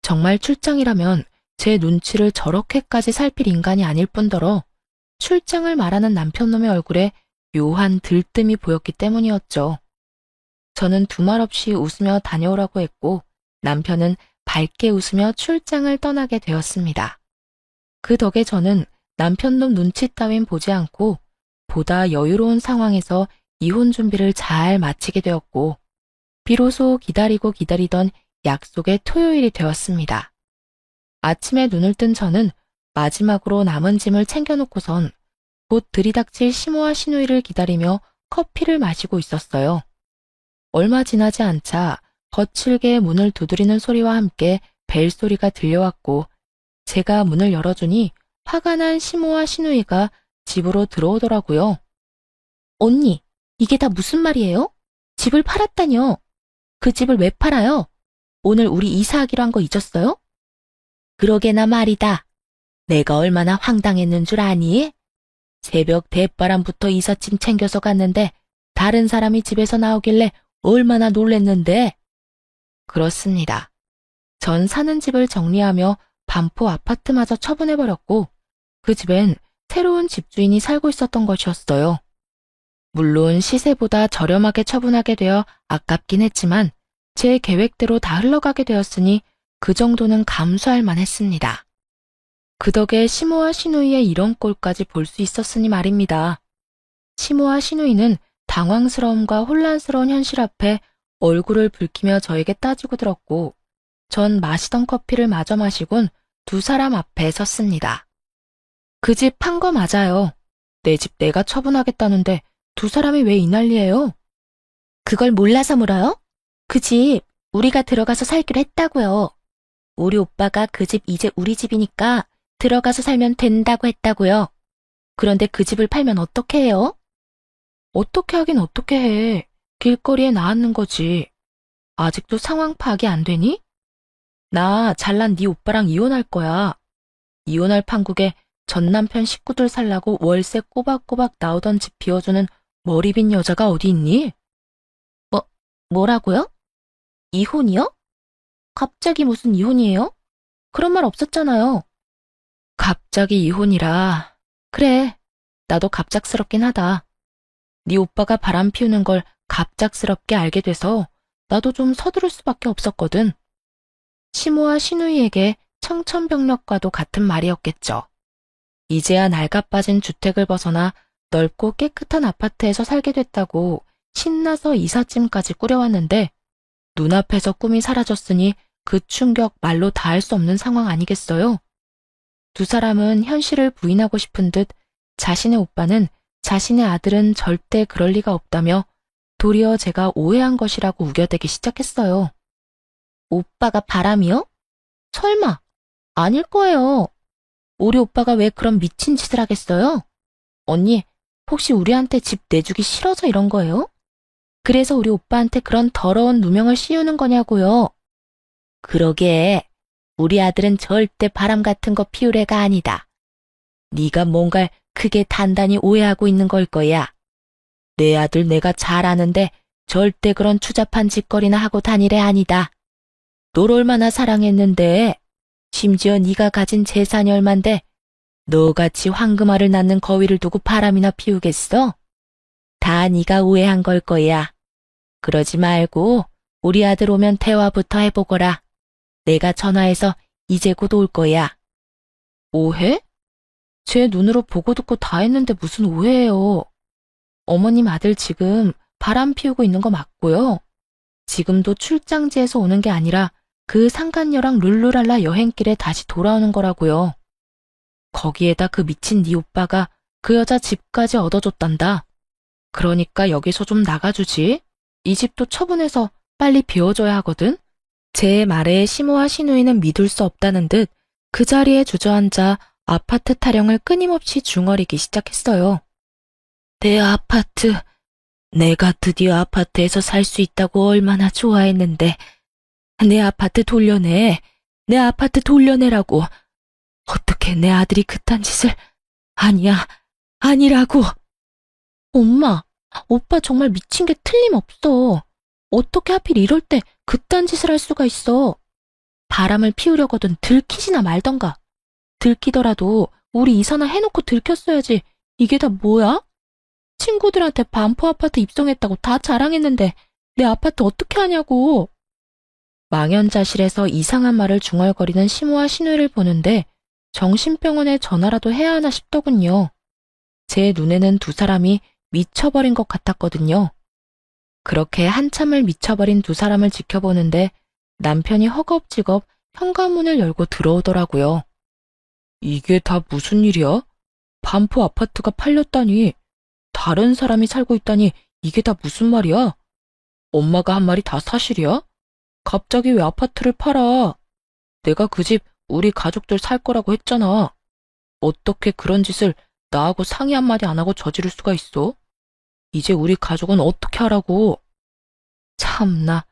정말 출장이라면 제 눈치를 저렇게까지 살필 인간이 아닐 뿐더러 출장을 말하는 남편놈의 얼굴에 묘한 들뜸이 보였기 때문이었죠. 저는 두말 없이 웃으며 다녀오라고 했고 남편은 밝게 웃으며 출장을 떠나게 되었습니다. 그 덕에 저는 남편놈 눈치 따윈 보지 않고 보다 여유로운 상황에서 이혼 준비를 잘 마치게 되었고 비로소 기다리고 기다리던 약속의 토요일이 되었습니다. 아침에 눈을 뜬 저는 마지막으로 남은 짐을 챙겨놓고선 곧 들이닥칠 시모와 시누이를 기다리며 커피를 마시고 있었어요. 얼마 지나지 않자 거칠게 문을 두드리는 소리와 함께 벨소리가 들려왔고 제가 문을 열어주니 화가 난 시모와 시누이가 집으로 들어오더라고요. 언니, 이게 다 무슨 말이에요? 집을 팔았다뇨. 그 집을 왜 팔아요? 오늘 우리 이사하기로 한 거 잊었어요? 그러게나 말이다. 내가 얼마나 황당했는 줄 아니? 새벽 대바람부터 이삿짐 챙겨서 갔는데 다른 사람이 집에서 나오길래 얼마나 놀랬는데. 그렇습니다. 전 사는 집을 정리하며 반포 아파트마저 처분해버렸고 그 집엔 새로운 집주인이 살고 있었던 것이었어요. 물론 시세보다 저렴하게 처분하게 되어 아깝긴 했지만 제 계획대로 다 흘러가게 되었으니 그 정도는 감수할 만했습니다. 그 덕에 시모와 시누이의 이런 꼴까지 볼 수 있었으니 말입니다. 시모와 시누이는 당황스러움과 혼란스러운 현실 앞에 얼굴을 붉히며 저에게 따지고 들었고, 전 마시던 커피를 마저 마시곤 두 사람 앞에 섰습니다. 그 집 판 거 맞아요. 내 집 내가 처분하겠다는데 두 사람이 왜 이 난리예요? 그걸 몰라서 물어요? 그 집 우리가 들어가서 살기로 했다고요. 우리 오빠가 그 집 이제 우리 집이니까 들어가서 살면 된다고 했다고요. 그런데 그 집을 팔면 어떻게 해요? 어떻게 하긴 어떻게 해. 길거리에 나앉는 거지. 아직도 상황 파악이 안 되니? 나 잘난 네 오빠랑 이혼할 거야. 이혼할 판국에 전 남편 식구들 살라고 월세 꼬박꼬박 나오던 집 비워주는 머리 빈 여자가 어디 있니? 뭐라고요? 이혼이요? 갑자기 무슨 이혼이에요? 그런 말 없었잖아요. 갑자기 이혼이라. 그래, 나도 갑작스럽긴 하다. 네 오빠가 바람 피우는 걸 갑작스럽게 알게 돼서 나도 좀 서두를 수밖에 없었거든. 시모와 시누이에게 청천벽력과도 같은 말이었겠죠. 이제야 낡아빠진 주택을 벗어나 넓고 깨끗한 아파트에서 살게 됐다고 신나서 이삿짐까지 꾸려왔는데 눈앞에서 꿈이 사라졌으니 그 충격 말로 다할 수 없는 상황 아니겠어요? 두 사람은 현실을 부인하고 싶은 듯 자신의 오빠는 자신의 아들은 절대 그럴 리가 없다며 도리어 제가 오해한 것이라고 우겨대기 시작했어요. 오빠가 바람이요? 설마, 아닐 거예요. 우리 오빠가 왜 그런 미친 짓을 하겠어요? 언니, 혹시 우리한테 집 내주기 싫어서 이런 거예요? 그래서 우리 오빠한테 그런 더러운 누명을 씌우는 거냐고요. 그러게, 우리 아들은 절대 바람 같은 거 피울 애가 아니다. 네가 뭔가를 크게 단단히 오해하고 있는 걸 거야. 내 아들 내가 잘 아는데 절대 그런 추잡한 짓거리나 하고 다닐 애 아니다. 널 얼마나 사랑했는데, 심지어 네가 가진 재산이 얼만데 너같이 황금알을 낳는 거위를 두고 바람이나 피우겠어? 다 네가 오해한 걸 거야. 그러지 말고 우리 아들 오면 대화부터 해보거라. 내가 전화해서 이제 곧 올 거야. 오해? 제 눈으로 보고 듣고 다 했는데 무슨 오해예요. 어머님 아들 지금 바람 피우고 있는 거 맞고요. 지금도 출장지에서 오는 게 아니라 그 상간녀랑 룰루랄라 여행길에 다시 돌아오는 거라고요. 거기에다 그 미친 네 오빠가 그 여자 집까지 얻어줬단다. 그러니까 여기서 좀 나가주지. 이 집도 처분해서 빨리 비워줘야 하거든. 제 말에 시모와 시누이는 믿을 수 없다는 듯 그 자리에 주저앉아 아파트 타령을 끊임없이 중얼이기 시작했어요. 내 아파트, 내가 드디어 아파트에서 살 수 있다고 얼마나 좋아했는데 내 아파트 돌려내, 내 아파트 돌려내라고. 어떻게 내 아들이 그딴 짓을, 아니야, 아니라고. 엄마, 오빠 정말 미친 게 틀림없어. 어떻게 하필 이럴 때 그딴 짓을 할 수가 있어. 바람을 피우려거든 들키지나 말던가. 들키더라도 우리 이사나 해놓고 들켰어야지. 이게 다 뭐야? 친구들한테 반포 아파트 입성했다고 다 자랑했는데 내 아파트 어떻게 하냐고. 망연자실해서 이상한 말을 중얼거리는 시모와 시누이를 보는데 정신병원에 전화라도 해야 하나 싶더군요. 제 눈에는 두 사람이 미쳐버린 것 같았거든요. 그렇게 한참을 미쳐버린 두 사람을 지켜보는데 남편이 허겁지겁 현관문을 열고 들어오더라고요. 이게 다 무슨 일이야? 반포 아파트가 팔렸다니, 다른 사람이 살고 있다니 이게 다 무슨 말이야? 엄마가 한 말이 다 사실이야? 갑자기 왜 아파트를 팔아? 내가 그 집 우리 가족들 살 거라고 했잖아. 어떻게 그런 짓을 나하고 상의 한마디 안 하고 저지를 수가 있어? 이제 우리 가족은 어떻게 하라고? 참나,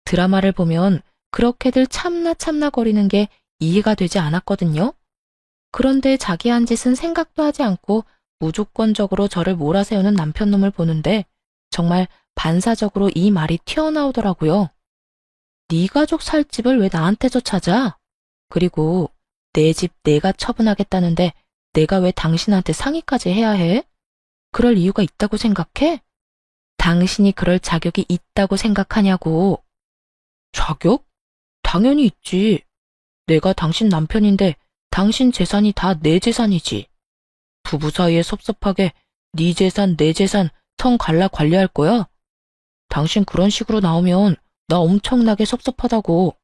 드라마를 보면 그렇게들 참나 거리는 게 이해가 되지 않았거든요. 그런데 자기 한 짓은 생각도 하지 않고 무조건적으로 저를 몰아세우는 남편놈을 보는데 정말 반사적으로 이 말이 튀어나오더라고요. 네 가족 살 집을 왜 나한테서 찾아? 그리고 내 집 내가 처분하겠다는데 내가 왜 당신한테 상의까지 해야 해? 그럴 이유가 있다고 생각해? 당신이 그럴 자격이 있다고 생각하냐고. 자격? 당연히 있지. 내가 당신 남편인데 당신 재산이 다 내 재산이지. 부부 사이에 섭섭하게 네 재산, 내 재산 성 갈라 관리할 거야? 당신 그런 식으로 나오면 나 엄청나게 섭섭하다고.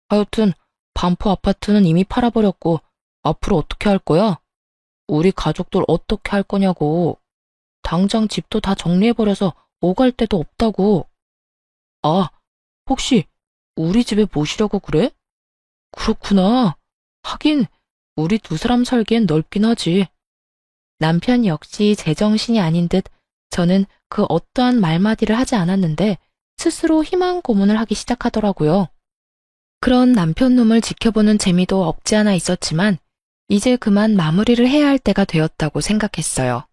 하여튼 반포 아파트는 이미 팔아버렸고 앞으로 어떻게 할 거야? 우리 가족들 어떻게 할 거냐고. 당장 집도 다 정리해버려서 오갈 데도 없다고. 아, 혹시 우리 집에 모시려고 그래? 그렇구나. 하긴 우리 두 사람 살기엔 넓긴 하지. 남편 역시 제정신이 아닌 듯 저는 그 어떠한 말마디를 하지 않았는데 스스로 희망 고문을 하기 시작하더라고요. 그런 남편 놈을 지켜보는 재미도 없지 않아 있었지만 이제 그만 마무리를 해야 할 때가 되었다고 생각했어요.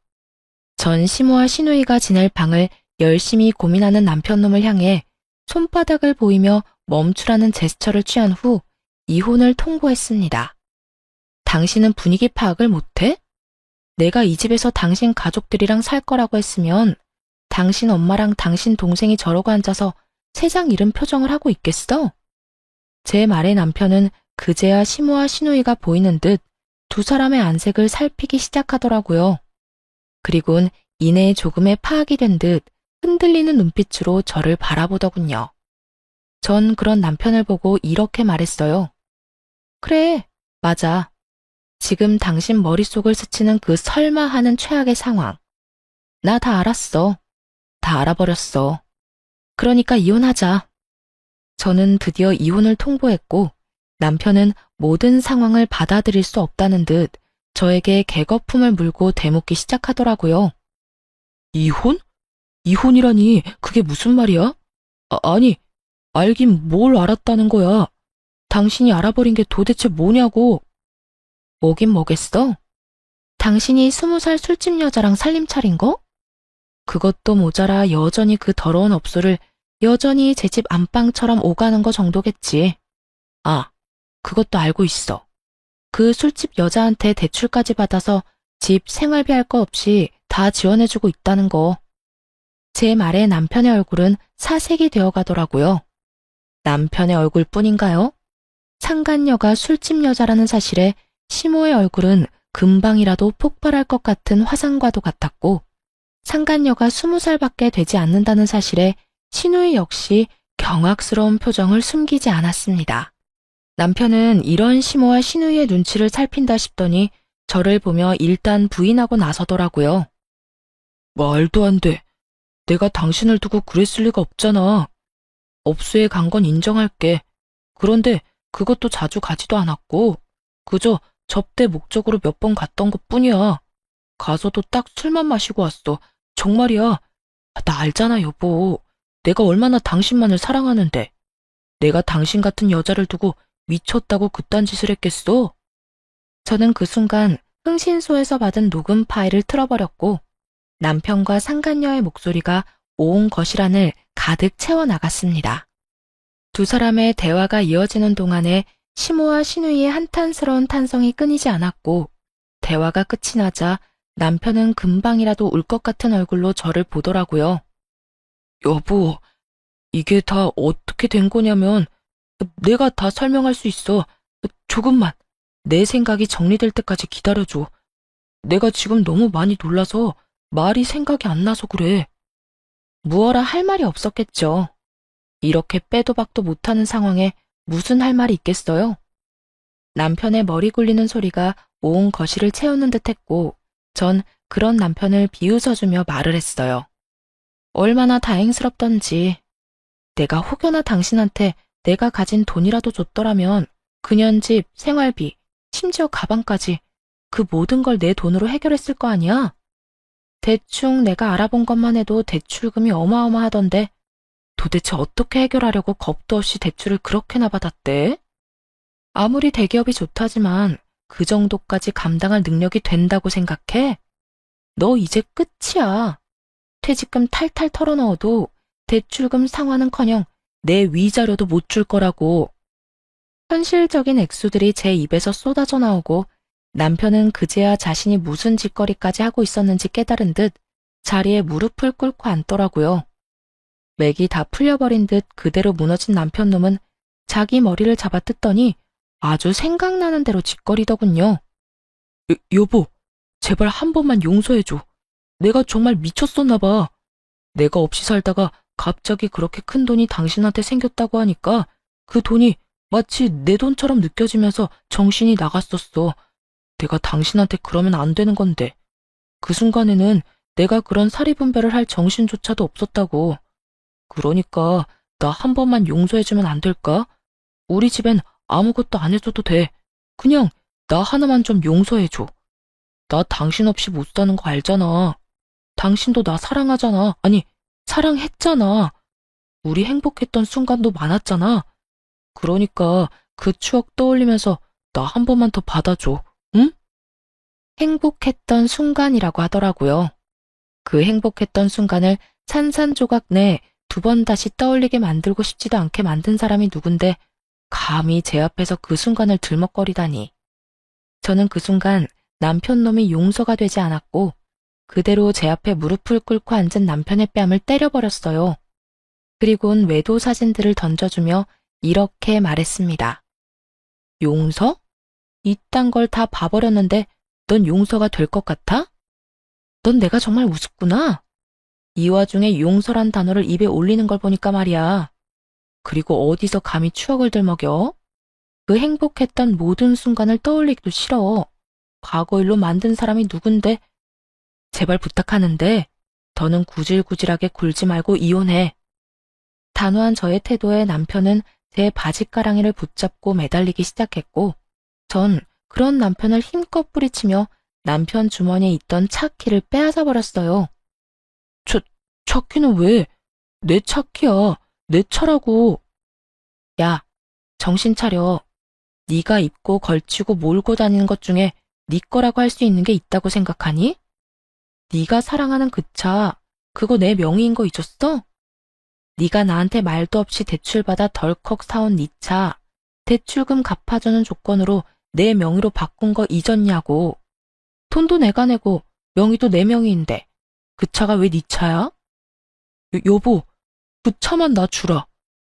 전 시모와 시누이가 지낼 방을 열심히 고민하는 남편 놈을 향해 손바닥을 보이며 멈추라는 제스처를 취한 후 이혼을 통보했습니다. 당신은 분위기 파악을 못해? 내가 이 집에서 당신 가족들이랑 살 거라고 했으면 당신 엄마랑 당신 동생이 저러고 앉아서 세상 잃은 표정을 하고 있겠어? 제 말에 남편은 그제야 시모와 시누이가 보이는 듯 두 사람의 안색을 살피기 시작하더라고요. 그리곤 이내에 조금의 파악이 된 듯 흔들리는 눈빛으로 저를 바라보더군요. 전 그런 남편을 보고 이렇게 말했어요. 그래, 맞아. 지금 당신 머릿속을 스치는 그 설마 하는 최악의 상황. 나 다 알았어. 다 알아버렸어. 그러니까 이혼하자. 저는 드디어 이혼을 통보했고 남편은 모든 상황을 받아들일 수 없다는 듯 저에게 개거품을 물고 대묻기 시작하더라고요. 이혼? 이혼이라니 그게 무슨 말이야? 아니, 알긴 뭘 알았다는 거야. 당신이 알아버린 게 도대체 뭐냐고. 뭐긴 뭐겠어? 당신이 20살 술집 여자랑 살림 차린 거? 그것도 모자라 여전히 그 더러운 업소를 여전히 제 집 안방처럼 오가는 거 정도겠지. 아, 그것도 알고 있어. 그 술집 여자한테 대출까지 받아서 집 생활비 할 거 없이 다 지원해주고 있다는 거. 제 말에 남편의 얼굴은 사색이 되어 가더라고요. 남편의 얼굴뿐인가요? 상간녀가 술집 여자라는 사실에 시모의 얼굴은 금방이라도 폭발할 것 같은 화상과도 같았고 상간녀가 20살밖에 되지 않는다는 사실에 시누이 역시 경악스러운 표정을 숨기지 않았습니다. 남편은 이런 시모와 시누이의 눈치를 살핀다 싶더니 저를 보며 일단 부인하고 나서더라고요. 말도 안 돼. 내가 당신을 두고 그랬을 리가 없잖아. 업소에 간 건 인정할게. 그런데 그것도 자주 가지도 않았고 그저 접대 목적으로 몇 번 갔던 것뿐이야. 가서도 딱 술만 마시고 왔어. 정말이야. 나 알잖아, 여보. 내가 얼마나 당신만을 사랑하는데. 내가 당신 같은 여자를 두고 미쳤다고 그딴 짓을 했겠어? 저는 그 순간 흥신소에서 받은 녹음 파일을 틀어버렸고 남편과 상간녀의 목소리가 온 거실 안을 가득 채워나갔습니다. 두 사람의 대화가 이어지는 동안에 시모와 시누이의 한탄스러운 탄성이 끊이지 않았고 대화가 끝이 나자 남편은 금방이라도 울 것 같은 얼굴로 저를 보더라고요. 여보, 이게 다 어떻게 된 거냐면 내가 다 설명할 수 있어. 조금만 내 생각이 정리될 때까지 기다려줘. 내가 지금 너무 많이 놀라서 말이 생각이 안 나서 그래. 무어라 할 말이 없었겠죠. 이렇게 빼도 박도 못하는 상황에 무슨 할 말이 있겠어요? 남편의 머리 굴리는 소리가 온 거실을 채우는 듯했고 전 그런 남편을 비웃어주며 말을 했어요. 얼마나 다행스럽던지. 내가 혹여나 당신한테 내가 가진 돈이라도 줬더라면 그년 집, 생활비, 심지어 가방까지 그 모든 걸 내 돈으로 해결했을 거 아니야? 대충 내가 알아본 것만 해도 대출금이 어마어마하던데 도대체 어떻게 해결하려고 겁도 없이 대출을 그렇게나 받았대? 아무리 대기업이 좋다지만 그 정도까지 감당할 능력이 된다고 생각해? 너 이제 끝이야. 퇴직금 탈탈 털어넣어도 대출금 상환은커녕 내 위자료도 못 줄 거라고. 현실적인 액수들이 제 입에서 쏟아져 나오고 남편은 그제야 자신이 무슨 짓거리까지 하고 있었는지 깨달은 듯 자리에 무릎을 꿇고 앉더라고요. 맥이 다 풀려버린 듯 그대로 무너진 남편 놈은 자기 머리를 잡아 뜯더니 아주 생각나는 대로 짓거리더군요. 여보, 제발 한 번만 용서해줘. 내가 정말 미쳤었나 봐. 내가 없이 살다가 갑자기 그렇게 큰 돈이 당신한테 생겼다고 하니까 그 돈이 마치 내 돈처럼 느껴지면서 정신이 나갔었어. 내가 당신한테 그러면 안 되는 건데. 그 순간에는 내가 그런 사리분별을 할 정신조차도 없었다고. 그러니까 나 한 번만 용서해주면 안 될까? 우리 집엔 아무것도 안 해줘도 돼. 그냥 나 하나만 좀 용서해줘. 나 당신 없이 못 사는 거 알잖아. 당신도 나 사랑하잖아. 아니, 사랑했잖아. 우리 행복했던 순간도 많았잖아. 그러니까 그 추억 떠올리면서 나 한 번만 더 받아줘. 응? 행복했던 순간이라고 하더라고요. 그 행복했던 순간을 산산조각 내 두 번 다시 떠올리게 만들고 싶지도 않게 만든 사람이 누군데 감히 제 앞에서 그 순간을 들먹거리다니. 저는 그 순간 남편 놈이 용서가 되지 않았고 그대로 제 앞에 무릎을 꿇고 앉은 남편의 뺨을 때려버렸어요. 그리고는 외도 사진들을 던져주며 이렇게 말했습니다. 용서? 이딴 걸 다 봐버렸는데 넌 용서가 될 것 같아? 넌 내가 정말 우습구나. 이 와중에 용서란 단어를 입에 올리는 걸 보니까 말이야. 그리고 어디서 감히 추억을 들먹여? 그 행복했던 모든 순간을 떠올리기도 싫어. 과거 일로 만든 사람이 누군데? 제발 부탁하는데 더는 구질구질하게 굴지 말고 이혼해. 단호한 저의 태도에 남편은 제 바지가랑이를 붙잡고 매달리기 시작했고 전 그런 남편을 힘껏 뿌리치며 남편 주머니에 있던 차키를 빼앗아 버렸어요. 차키는 왜? 내 차키야. 내 차라고. 야, 정신 차려. 네가 입고 걸치고 몰고 다니는 것 중에 네 거라고 할 수 있는 게 있다고 생각하니? 네가 사랑하는 그 차, 그거 내 명의인 거 잊었어? 네가 나한테 말도 없이 대출받아 덜컥 사온 네 차, 대출금 갚아주는 조건으로 내 명의로 바꾼 거 잊었냐고. 돈도 내가 내고 명의도 내 명의인데 그 차가 왜 네 차야? 여보, 그 차만 나 주라.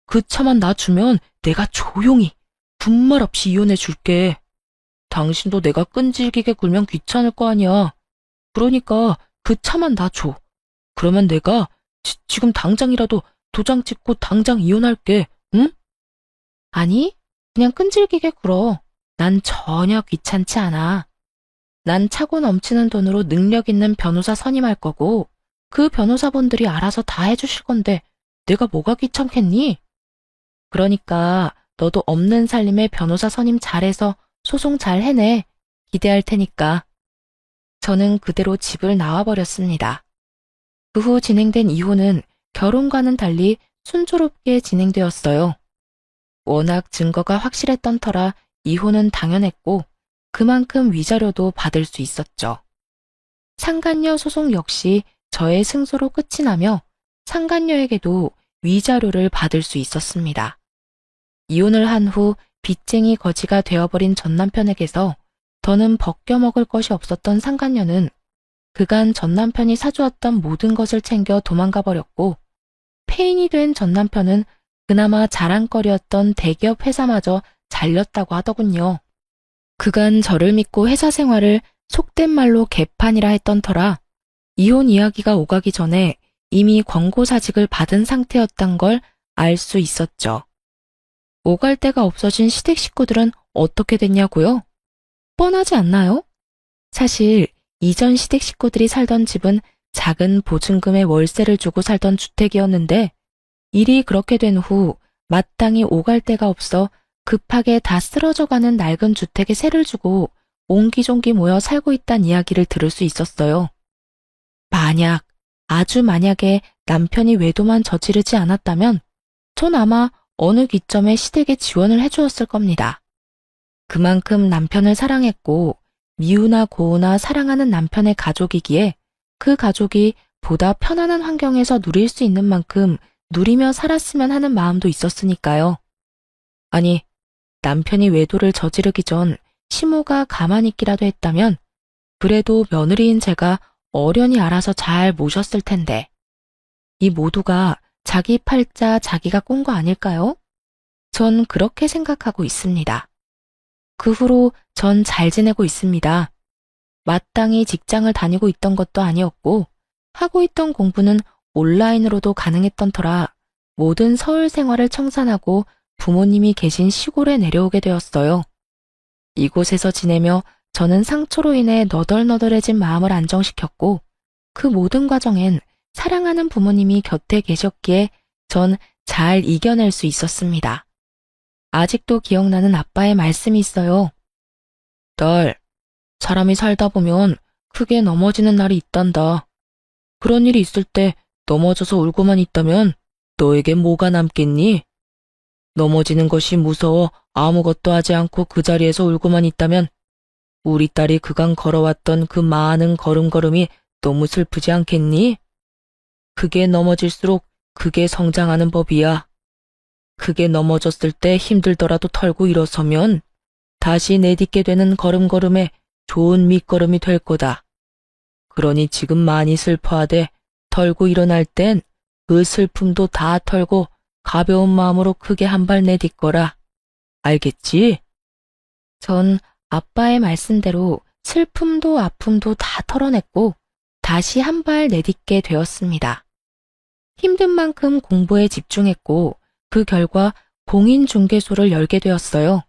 그 차만 나 주면 내가 조용히 분말 없이 이혼해 줄게. 당신도 내가 끈질기게 굴면 귀찮을 거 아니야. 그러니까 그 차만 나 줘. 그러면 내가 지금 당장이라도 도장 찍고 당장 이혼할게. 응? 아니, 그냥 끈질기게 굴어. 난 전혀 귀찮지 않아. 난 차고 넘치는 돈으로 능력 있는 변호사 선임할 거고 그 변호사분들이 알아서 다 해주실 건데 내가 뭐가 귀찮겠니? 그러니까 너도 없는 살림에 변호사 선임 잘해서 소송 잘 해내. 기대할 테니까. 저는 그대로 집을 나와버렸습니다. 그 후 진행된 이혼은 결혼과는 달리 순조롭게 진행되었어요. 워낙 증거가 확실했던 터라 이혼은 당연했고 그만큼 위자료도 받을 수 있었죠. 상간녀 소송 역시 저의 승소로 끝이 나며 상간녀에게도 위자료를 받을 수 있었습니다. 이혼을 한 후 빚쟁이 거지가 되어버린 전 남편에게서 더는 벗겨먹을 것이 없었던 상간녀는 그간 전 남편이 사주었던 모든 것을 챙겨 도망가 버렸고 폐인이 된 전 남편은 그나마 자랑거리였던 대기업 회사마저 잘렸다고 하더군요. 그간 저를 믿고 회사 생활을 속된 말로 개판이라 했던 터라 이혼 이야기가 오가기 전에 이미 권고사직을 받은 상태였단 걸 알 수 있었죠. 오갈 데가 없어진 시댁 식구들은 어떻게 됐냐고요? 뻔하지 않나요? 사실 이전 시댁 식구들이 살던 집은 작은 보증금의 월세를 주고 살던 주택이었는데 일이 그렇게 된 후 마땅히 오갈 데가 없어 급하게 다 쓰러져가는 낡은 주택에 세를 주고 옹기종기 모여 살고 있다는 이야기를 들을 수 있었어요. 만약, 아주 만약에 남편이 외도만 저지르지 않았다면 전 아마 어느 기점에 시댁에 지원을 해주었을 겁니다. 그만큼 남편을 사랑했고 미우나 고우나 사랑하는 남편의 가족이기에 그 가족이 보다 편안한 환경에서 누릴 수 있는 만큼 누리며 살았으면 하는 마음도 있었으니까요. 아니, 남편이 외도를 저지르기 전 시모가 가만히 있기라도 했다면 그래도 며느리인 제가 어련히 알아서 잘 모셨을 텐데 이 모두가 자기 팔자 자기가 꼰 거 아닐까요? 전 그렇게 생각하고 있습니다. 그 후로 전 잘 지내고 있습니다. 마땅히 직장을 다니고 있던 것도 아니었고, 하고 있던 공부는 온라인으로도 가능했던 터라 모든 서울 생활을 청산하고 부모님이 계신 시골에 내려오게 되었어요. 이곳에서 지내며 저는 상처로 인해 너덜너덜해진 마음을 안정시켰고, 그 모든 과정엔 사랑하는 부모님이 곁에 계셨기에 전 잘 이겨낼 수 있었습니다. 아직도 기억나는 아빠의 말씀이 있어요. 딸, 사람이 살다 보면 크게 넘어지는 날이 있단다. 그런 일이 있을 때 넘어져서 울고만 있다면 너에게 뭐가 남겠니? 넘어지는 것이 무서워 아무것도 하지 않고 그 자리에서 울고만 있다면 우리 딸이 그간 걸어왔던 그 많은 걸음걸음이 너무 슬프지 않겠니? 크게 넘어질수록 크게 성장하는 법이야. 크게 넘어졌을 때 힘들더라도 털고 일어서면 다시 내딛게 되는 걸음걸음에 좋은 밑거름이 될 거다. 그러니 지금 많이 슬퍼하되 털고 일어날 땐 그 슬픔도 다 털고 가벼운 마음으로 크게 한 발 내딛거라. 알겠지? 전 아빠의 말씀대로 슬픔도 아픔도 다 털어냈고 다시 한 발 내딛게 되었습니다. 힘든 만큼 공부에 집중했고 그 결과 공인중개소를 열게 되었어요.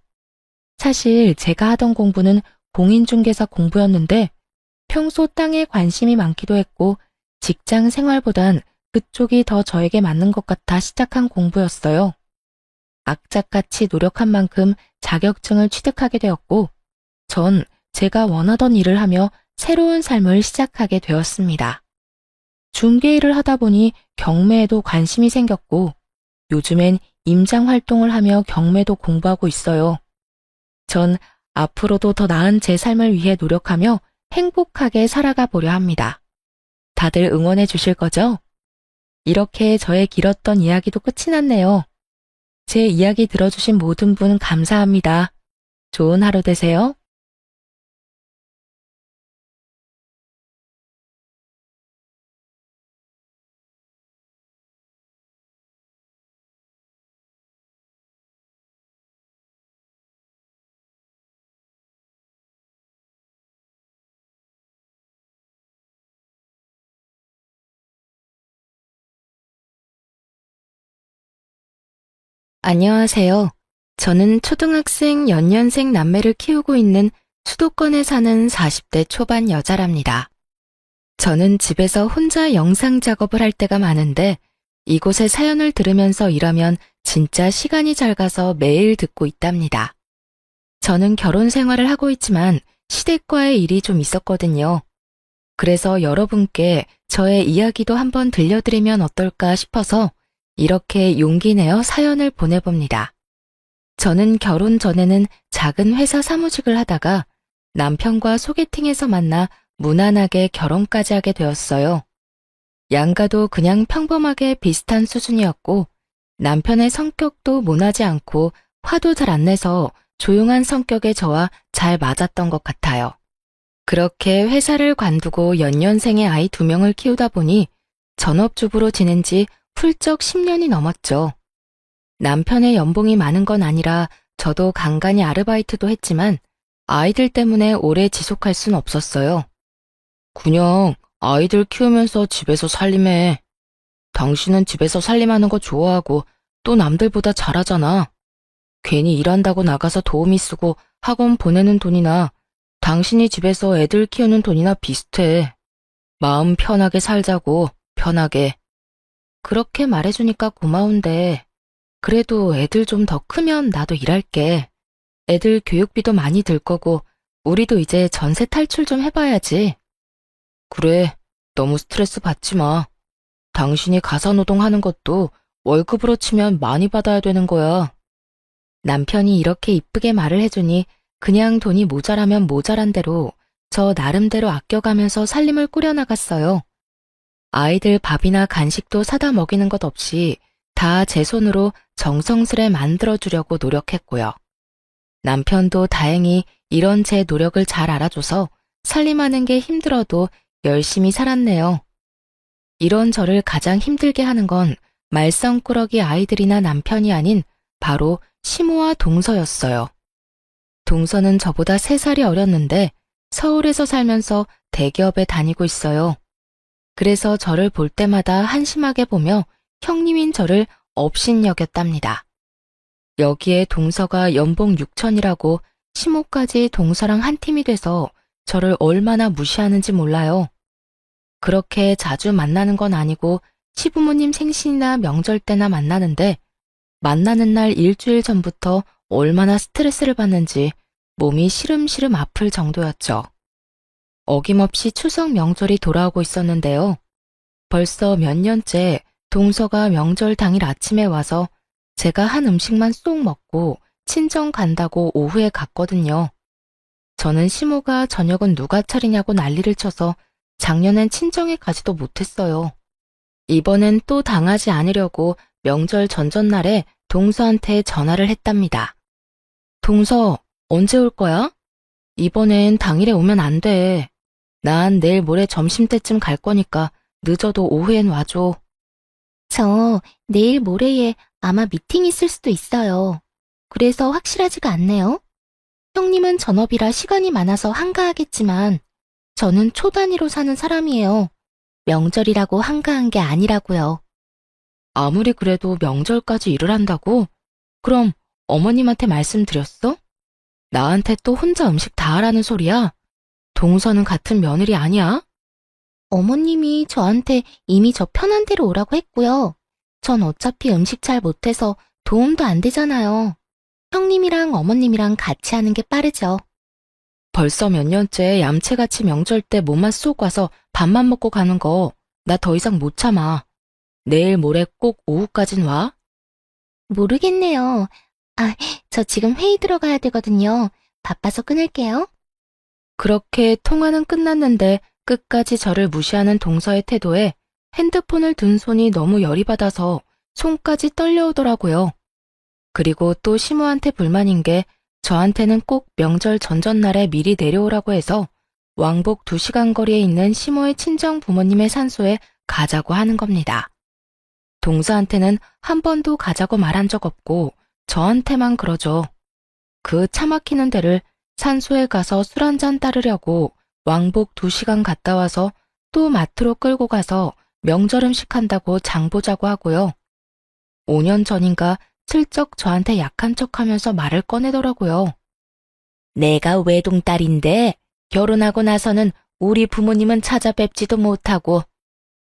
사실 제가 하던 공부는 공인중개사 공부였는데 평소 땅에 관심이 많기도 했고 직장 생활보단 그쪽이 더 저에게 맞는 것 같아 시작한 공부였어요. 악착같이 노력한 만큼 자격증을 취득하게 되었고 전 제가 원하던 일을 하며 새로운 삶을 시작하게 되었습니다. 중개 일을 하다 보니 경매에도 관심이 생겼고 요즘엔 임장 활동을 하며 경매도 공부하고 있어요. 전 앞으로도 더 나은 제 삶을 위해 노력하며 행복하게 살아가 보려 합니다. 다들 응원해 주실 거죠? 이렇게 저의 길었던 이야기도 끝이 났네요. 제 이야기 들어주신 모든 분 감사합니다. 좋은 하루 되세요. 안녕하세요. 저는 초등학생 연년생 남매를 키우고 있는 수도권에 사는 40대 초반 여자랍니다. 저는 집에서 혼자 영상 작업을 할 때가 많은데 이곳의 사연을 들으면서 일하면 진짜 시간이 잘 가서 매일 듣고 있답니다. 저는 결혼 생활을 하고 있지만 시댁과의 일이 좀 있었거든요. 그래서 여러분께 저의 이야기도 한번 들려드리면 어떨까 싶어서 이렇게 용기 내어 사연을 보내봅니다. 저는 결혼 전에는 작은 회사 사무직을 하다가 남편과 소개팅에서 만나 무난하게 결혼까지 하게 되었어요. 양가도 그냥 평범하게 비슷한 수준이었고 남편의 성격도 모나지 않고 화도 잘 안 내서 조용한 성격의 저와 잘 맞았던 것 같아요. 그렇게 회사를 관두고 연년생의 아이 2명을 키우다 보니 전업주부로 지낸 지 훌쩍 10년이 넘었죠. 남편의 연봉이 많은 건 아니라 저도 간간히 아르바이트도 했지만 아이들 때문에 오래 지속할 순 없었어요. 그냥 아이들 키우면서 집에서 살림해. 당신은 집에서 살림하는 거 좋아하고 또 남들보다 잘하잖아. 괜히 일한다고 나가서 도우미 쓰고 학원 보내는 돈이나 당신이 집에서 애들 키우는 돈이나 비슷해. 마음 편하게 살자고, 편하게. 그렇게 말해주니까 고마운데 그래도 애들 좀 더 크면 나도 일할게. 애들 교육비도 많이 들 거고 우리도 이제 전세 탈출 좀 해봐야지. 그래, 너무 스트레스 받지 마. 당신이 가사노동 하는 것도 월급으로 치면 많이 받아야 되는 거야. 남편이 이렇게 이쁘게 말을 해주니 그냥 돈이 모자라면 모자란 대로 저 나름대로 아껴가면서 살림을 꾸려나갔어요. 아이들 밥이나 간식도 사다 먹이는 것 없이 다 제 손으로 정성스레 만들어주려고 노력했고요. 남편도 다행히 이런 제 노력을 잘 알아줘서 살림하는 게 힘들어도 열심히 살았네요. 이런 저를 가장 힘들게 하는 건 말썽꾸러기 아이들이나 남편이 아닌 바로 시모와 동서였어요. 동서는 저보다 3살이 어렸는데 서울에서 살면서 대기업에 다니고 있어요. 그래서 저를 볼 때마다 한심하게 보며 형님인 저를 업신여겼답니다. 여기에 동서가 연봉 6천이라고 시모까지 동서랑 한 팀이 돼서 저를 얼마나 무시하는지 몰라요. 그렇게 자주 만나는 건 아니고 시부모님 생신이나 명절 때나 만나는데 만나는 날 일주일 전부터 얼마나 스트레스를 받는지 몸이 시름시름 아플 정도였죠. 어김없이 추석 명절이 돌아오고 있었는데요. 벌써 몇 년째 동서가 명절 당일 아침에 와서 제가 한 음식만 쏙 먹고 친정 간다고 오후에 갔거든요. 저는 시모가 저녁은 누가 차리냐고 난리를 쳐서 작년엔 친정에 가지도 못했어요. 이번엔 또 당하지 않으려고 명절 전전날에 동서한테 전화를 했답니다. 동서, 언제 올 거야? 이번엔 당일에 오면 안 돼. 난 내일 모레 점심때쯤 갈 거니까 늦어도 오후엔 와줘. 저 내일 모레에 아마 미팅 있을 수도 있어요. 그래서 확실하지가 않네요. 형님은 전업이라 시간이 많아서 한가하겠지만 저는 초 단위로 사는 사람이에요. 명절이라고 한가한 게 아니라고요. 아무리 그래도 명절까지 일을 한다고? 그럼 어머님한테 말씀드렸어? 나한테 또 혼자 음식 다 하라는 소리야? 동서는 같은 며느리 아니야? 어머님이 저한테 이미 저 편한 대로 오라고 했고요. 전 어차피 음식 잘 못해서 도움도 안 되잖아요. 형님이랑 어머님이랑 같이 하는 게 빠르죠. 벌써 몇 년째 얌체같이 명절 때 몸만 쏙 와서 밥만 먹고 가는 거 나 더 이상 못 참아. 내일 모레 꼭 오후까진 와. 모르겠네요. 저 지금 회의 들어가야 되거든요. 바빠서 끊을게요. 그렇게 통화는 끝났는데 끝까지 저를 무시하는 동서의 태도에 핸드폰을 든 손이 너무 열이 받아서 손까지 떨려오더라고요. 그리고 또 시모한테 불만인 게 저한테는 꼭 명절 전전날에 미리 내려오라고 해서 왕복 2시간 거리에 있는 시모의 친정 부모님의 산소에 가자고 하는 겁니다. 동서한테는 한 번도 가자고 말한 적 없고 저한테만 그러죠. 그 차 막히는 데를 산소에 가서 술 한잔 따르려고 왕복 2시간 갔다 와서 또 마트로 끌고 가서 명절 음식 한다고 장 보자고 하고요. 5년 전인가 슬쩍 저한테 약한 척하면서 말을 꺼내더라고요. 내가 외동딸인데 결혼하고 나서는 우리 부모님은 찾아뵙지도 못하고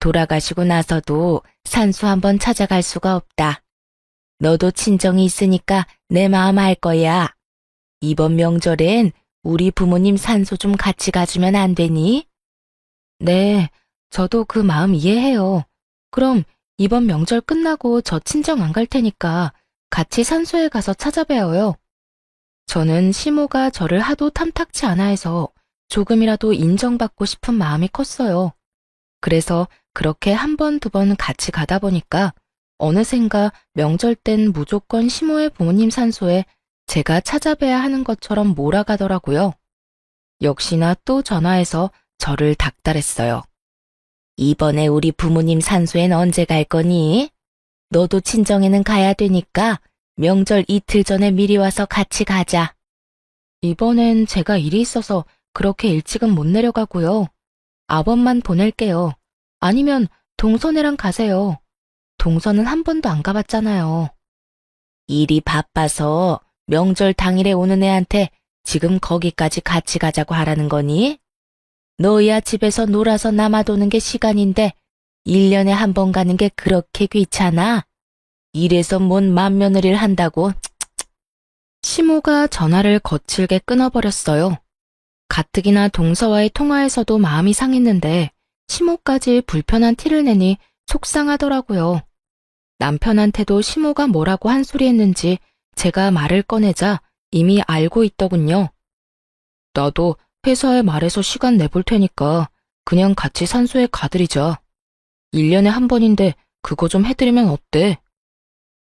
돌아가시고 나서도 산소 한번 찾아갈 수가 없다. 너도 친정이 있으니까 내 마음 알 거야. 이번 명절엔 우리 부모님 산소 좀 같이 가주면 안 되니? 네, 저도 그 마음 이해해요. 그럼 이번 명절 끝나고 저 친정 안 갈 테니까 같이 산소에 가서 찾아뵈어요. 저는 시모가 저를 하도 탐탁치 않아 해서 조금이라도 인정받고 싶은 마음이 컸어요. 그래서 그렇게 한 번, 두 번 같이 가다 보니까 어느샌가 명절 땐 무조건 시모의 부모님 산소에 제가 찾아뵈야 하는 것처럼 몰아가더라고요. 역시나 또 전화해서 저를 닥달했어요. 이번에 우리 부모님 산소엔 언제 갈 거니? 너도 친정에는 가야 되니까 명절 이틀 전에 미리 와서 같이 가자. 이번엔 제가 일이 있어서 그렇게 일찍은 못 내려가고요. 아범만 보낼게요. 아니면 동서네랑 가세요. 동서는 한 번도 안 가봤잖아요. 일이 바빠서 명절 당일에 오는 애한테 지금 거기까지 같이 가자고 하라는 거니? 너야 집에서 놀아서 남아도는 게 시간인데 1년에 한 번 가는 게 그렇게 귀찮아? 이래서 뭔 맏며느리를 한다고? 시모가 전화를 거칠게 끊어버렸어요. 가뜩이나 동서와의 통화에서도 마음이 상했는데 시모까지 불편한 티를 내니 속상하더라고요. 남편한테도 시모가 뭐라고 한 소리 했는지 제가 말을 꺼내자 이미 알고 있더군요. 나도 회사에 말해서 시간 내볼 테니까 그냥 같이 산소에 가드리자. 1년에 한 번인데 그거 좀 해드리면 어때?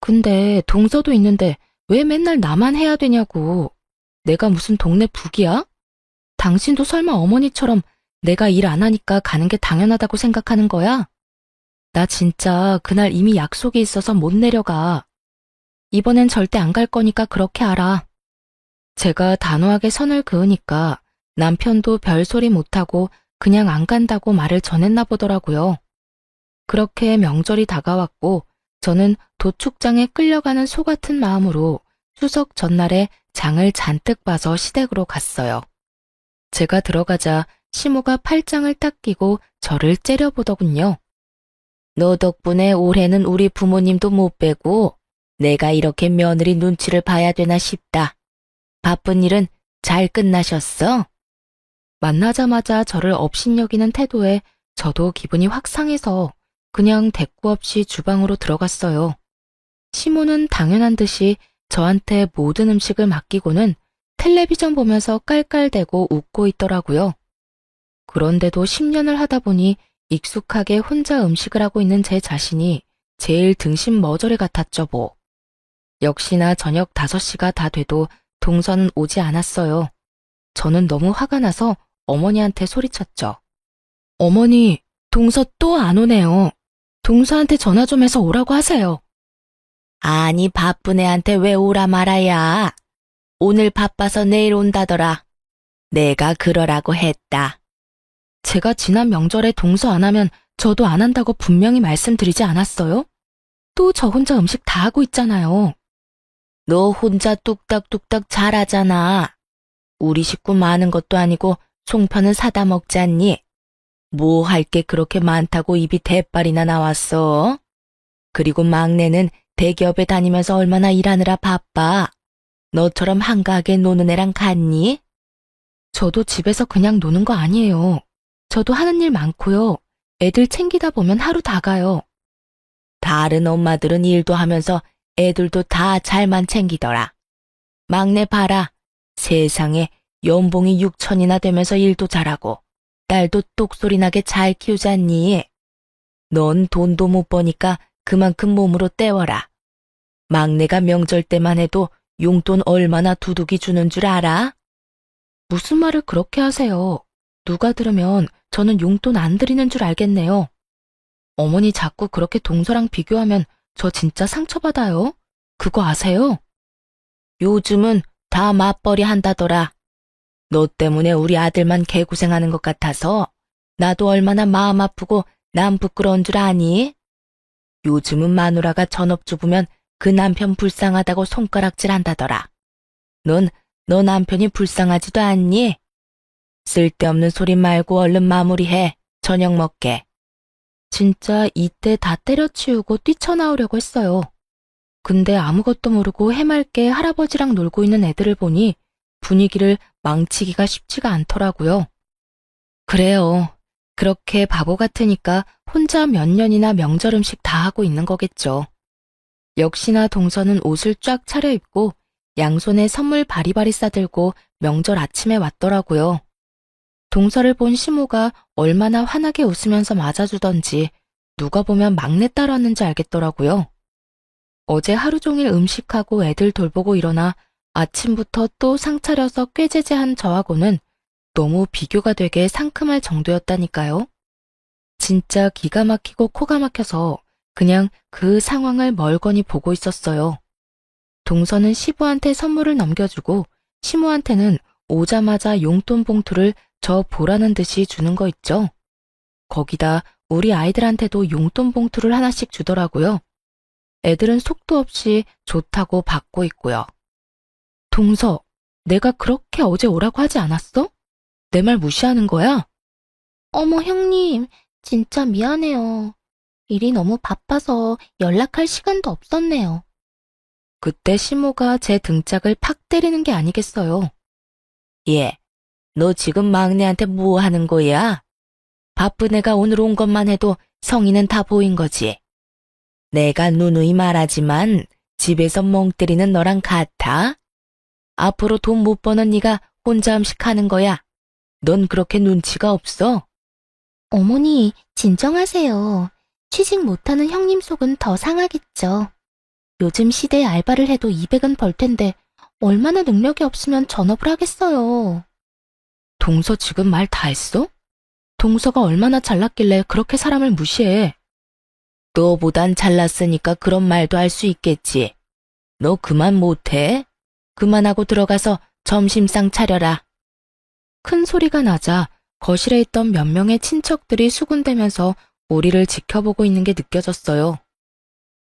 근데 동서도 있는데 왜 맨날 나만 해야 되냐고. 내가 무슨 동네 북이야? 당신도 설마 어머니처럼 내가 일 안 하니까 가는 게 당연하다고 생각하는 거야? 나 진짜 그날 이미 약속이 있어서 못 내려가. 이번엔 절대 안 갈 거니까 그렇게 알아. 제가 단호하게 선을 그으니까 남편도 별소리 못하고 그냥 안 간다고 말을 전했나 보더라고요. 그렇게 명절이 다가왔고 저는 도축장에 끌려가는 소 같은 마음으로 추석 전날에 장을 잔뜩 봐서 시댁으로 갔어요. 제가 들어가자 시모가 팔짱을 딱 끼고 저를 째려보더군요. 너 덕분에 올해는 우리 부모님도 못 뵈고 내가 이렇게 며느리 눈치를 봐야 되나 싶다. 바쁜 일은 잘 끝나셨어? 만나자마자 저를 업신여기는 태도에 저도 기분이 확 상해서 그냥 대꾸 없이 주방으로 들어갔어요. 시모는 당연한 듯이 저한테 모든 음식을 맡기고는 텔레비전 보면서 깔깔대고 웃고 있더라고요. 그런데도 10년을 하다 보니 익숙하게 혼자 음식을 하고 있는 제 자신이 제일 등신 머저리 같았죠 뭐. 역시나 저녁 5시가 다 돼도 동서는 오지 않았어요. 저는 너무 화가 나서 어머니한테 소리쳤죠. 어머니, 동서 또 안 오네요. 동서한테 전화 좀 해서 오라고 하세요. 아니, 바쁜 애한테 왜 오라 말아야. 오늘 바빠서 내일 온다더라. 내가 그러라고 했다. 제가 지난 명절에 동서 안 하면 저도 안 한다고 분명히 말씀드리지 않았어요? 또 저 혼자 음식 다 하고 있잖아요. 너 혼자 뚝딱뚝딱 잘하잖아. 우리 식구 많은 것도 아니고 송편은 사다 먹잖니. 뭐 할 게 그렇게 많다고 입이 대빨이나 나왔어? 그리고 막내는 대기업에 다니면서 얼마나 일하느라 바빠. 너처럼 한가하게 노는 애랑 같니? 저도 집에서 그냥 노는 거 아니에요. 저도 하는 일 많고요. 애들 챙기다 보면 하루 다 가요. 다른 엄마들은 일도 하면서 애들도 다 잘만 챙기더라. 막내 봐라. 세상에 연봉이 6천이나 되면서 일도 잘하고 딸도 똑소리 나게 잘 키우잖니. 넌 돈도 못 버니까 그만큼 몸으로 때워라. 막내가 명절 때만 해도 용돈 얼마나 두둑이 주는 줄 알아? 무슨 말을 그렇게 하세요? 누가 들으면 저는 용돈 안 드리는 줄 알겠네요. 어머니 자꾸 그렇게 동서랑 비교하면 저 진짜 상처받아요. 그거 아세요? 요즘은 다 맞벌이 한다더라. 너 때문에 우리 아들만 개고생하는 것 같아서 나도 얼마나 마음 아프고 남 부끄러운 줄 아니? 요즘은 마누라가 전업주부면 그 남편 불쌍하다고 손가락질 한다더라. 넌 너 남편이 불쌍하지도 않니? 쓸데없는 소리 말고 얼른 마무리해. 저녁 먹게. 진짜 이때 다 때려치우고 뛰쳐나오려고 했어요. 근데 아무것도 모르고 해맑게 할아버지랑 놀고 있는 애들을 보니 분위기를 망치기가 쉽지가 않더라고요. 그래요. 그렇게 바보 같으니까 혼자 몇 년이나 명절 음식 다 하고 있는 거겠죠. 역시나 동서는 옷을 쫙 차려입고 양손에 선물 바리바리 싸들고 명절 아침에 왔더라고요. 동서를 본 시모가 얼마나 환하게 웃으면서 맞아주던지 누가 보면 막내딸 왔는지 알겠더라고요. 어제 하루 종일 음식하고 애들 돌보고 일어나 아침부터 또 상 차려서 꾀죄죄한 저하고는 너무 비교가 되게 상큼할 정도였다니까요. 진짜 기가 막히고 코가 막혀서 그냥 그 상황을 멀거니 보고 있었어요. 동서는 시부한테 선물을 넘겨주고 시모한테는 오자마자 용돈 봉투를 저 보라는 듯이 주는 거 있죠. 거기다 우리 아이들한테도 용돈 봉투를 하나씩 주더라고요. 애들은 속도 없이 좋다고 받고 있고요. 동서, 내가 그렇게 어제 오라고 하지 않았어? 내 말 무시하는 거야? 어머, 형님, 진짜 미안해요. 일이 너무 바빠서 연락할 시간도 없었네요. 그때 시모가 제 등짝을 팍 때리는 게 아니겠어요. 예, 너 지금 막내한테 뭐 하는 거야? 바쁜 애가 오늘 온 것만 해도 성의는 다 보인 거지. 내가 누누이 말하지만 집에서 멍 때리는 너랑 같아? 앞으로 돈 못 버는 네가 혼자 음식하는 거야. 넌 그렇게 눈치가 없어? 어머니, 진정하세요. 취직 못하는 형님 속은 더 상하겠죠. 요즘 시대에 알바를 해도 200은 벌 텐데 얼마나 능력이 없으면 전업을 하겠어요. 동서 지금 말 다 했어? 동서가 얼마나 잘났길래 그렇게 사람을 무시해? 너보단 잘났으니까 그런 말도 할 수 있겠지. 너 그만 못해? 그만하고 들어가서 점심상 차려라. 큰 소리가 나자 거실에 있던 몇 명의 친척들이 수군대면서 우리를 지켜보고 있는 게 느껴졌어요.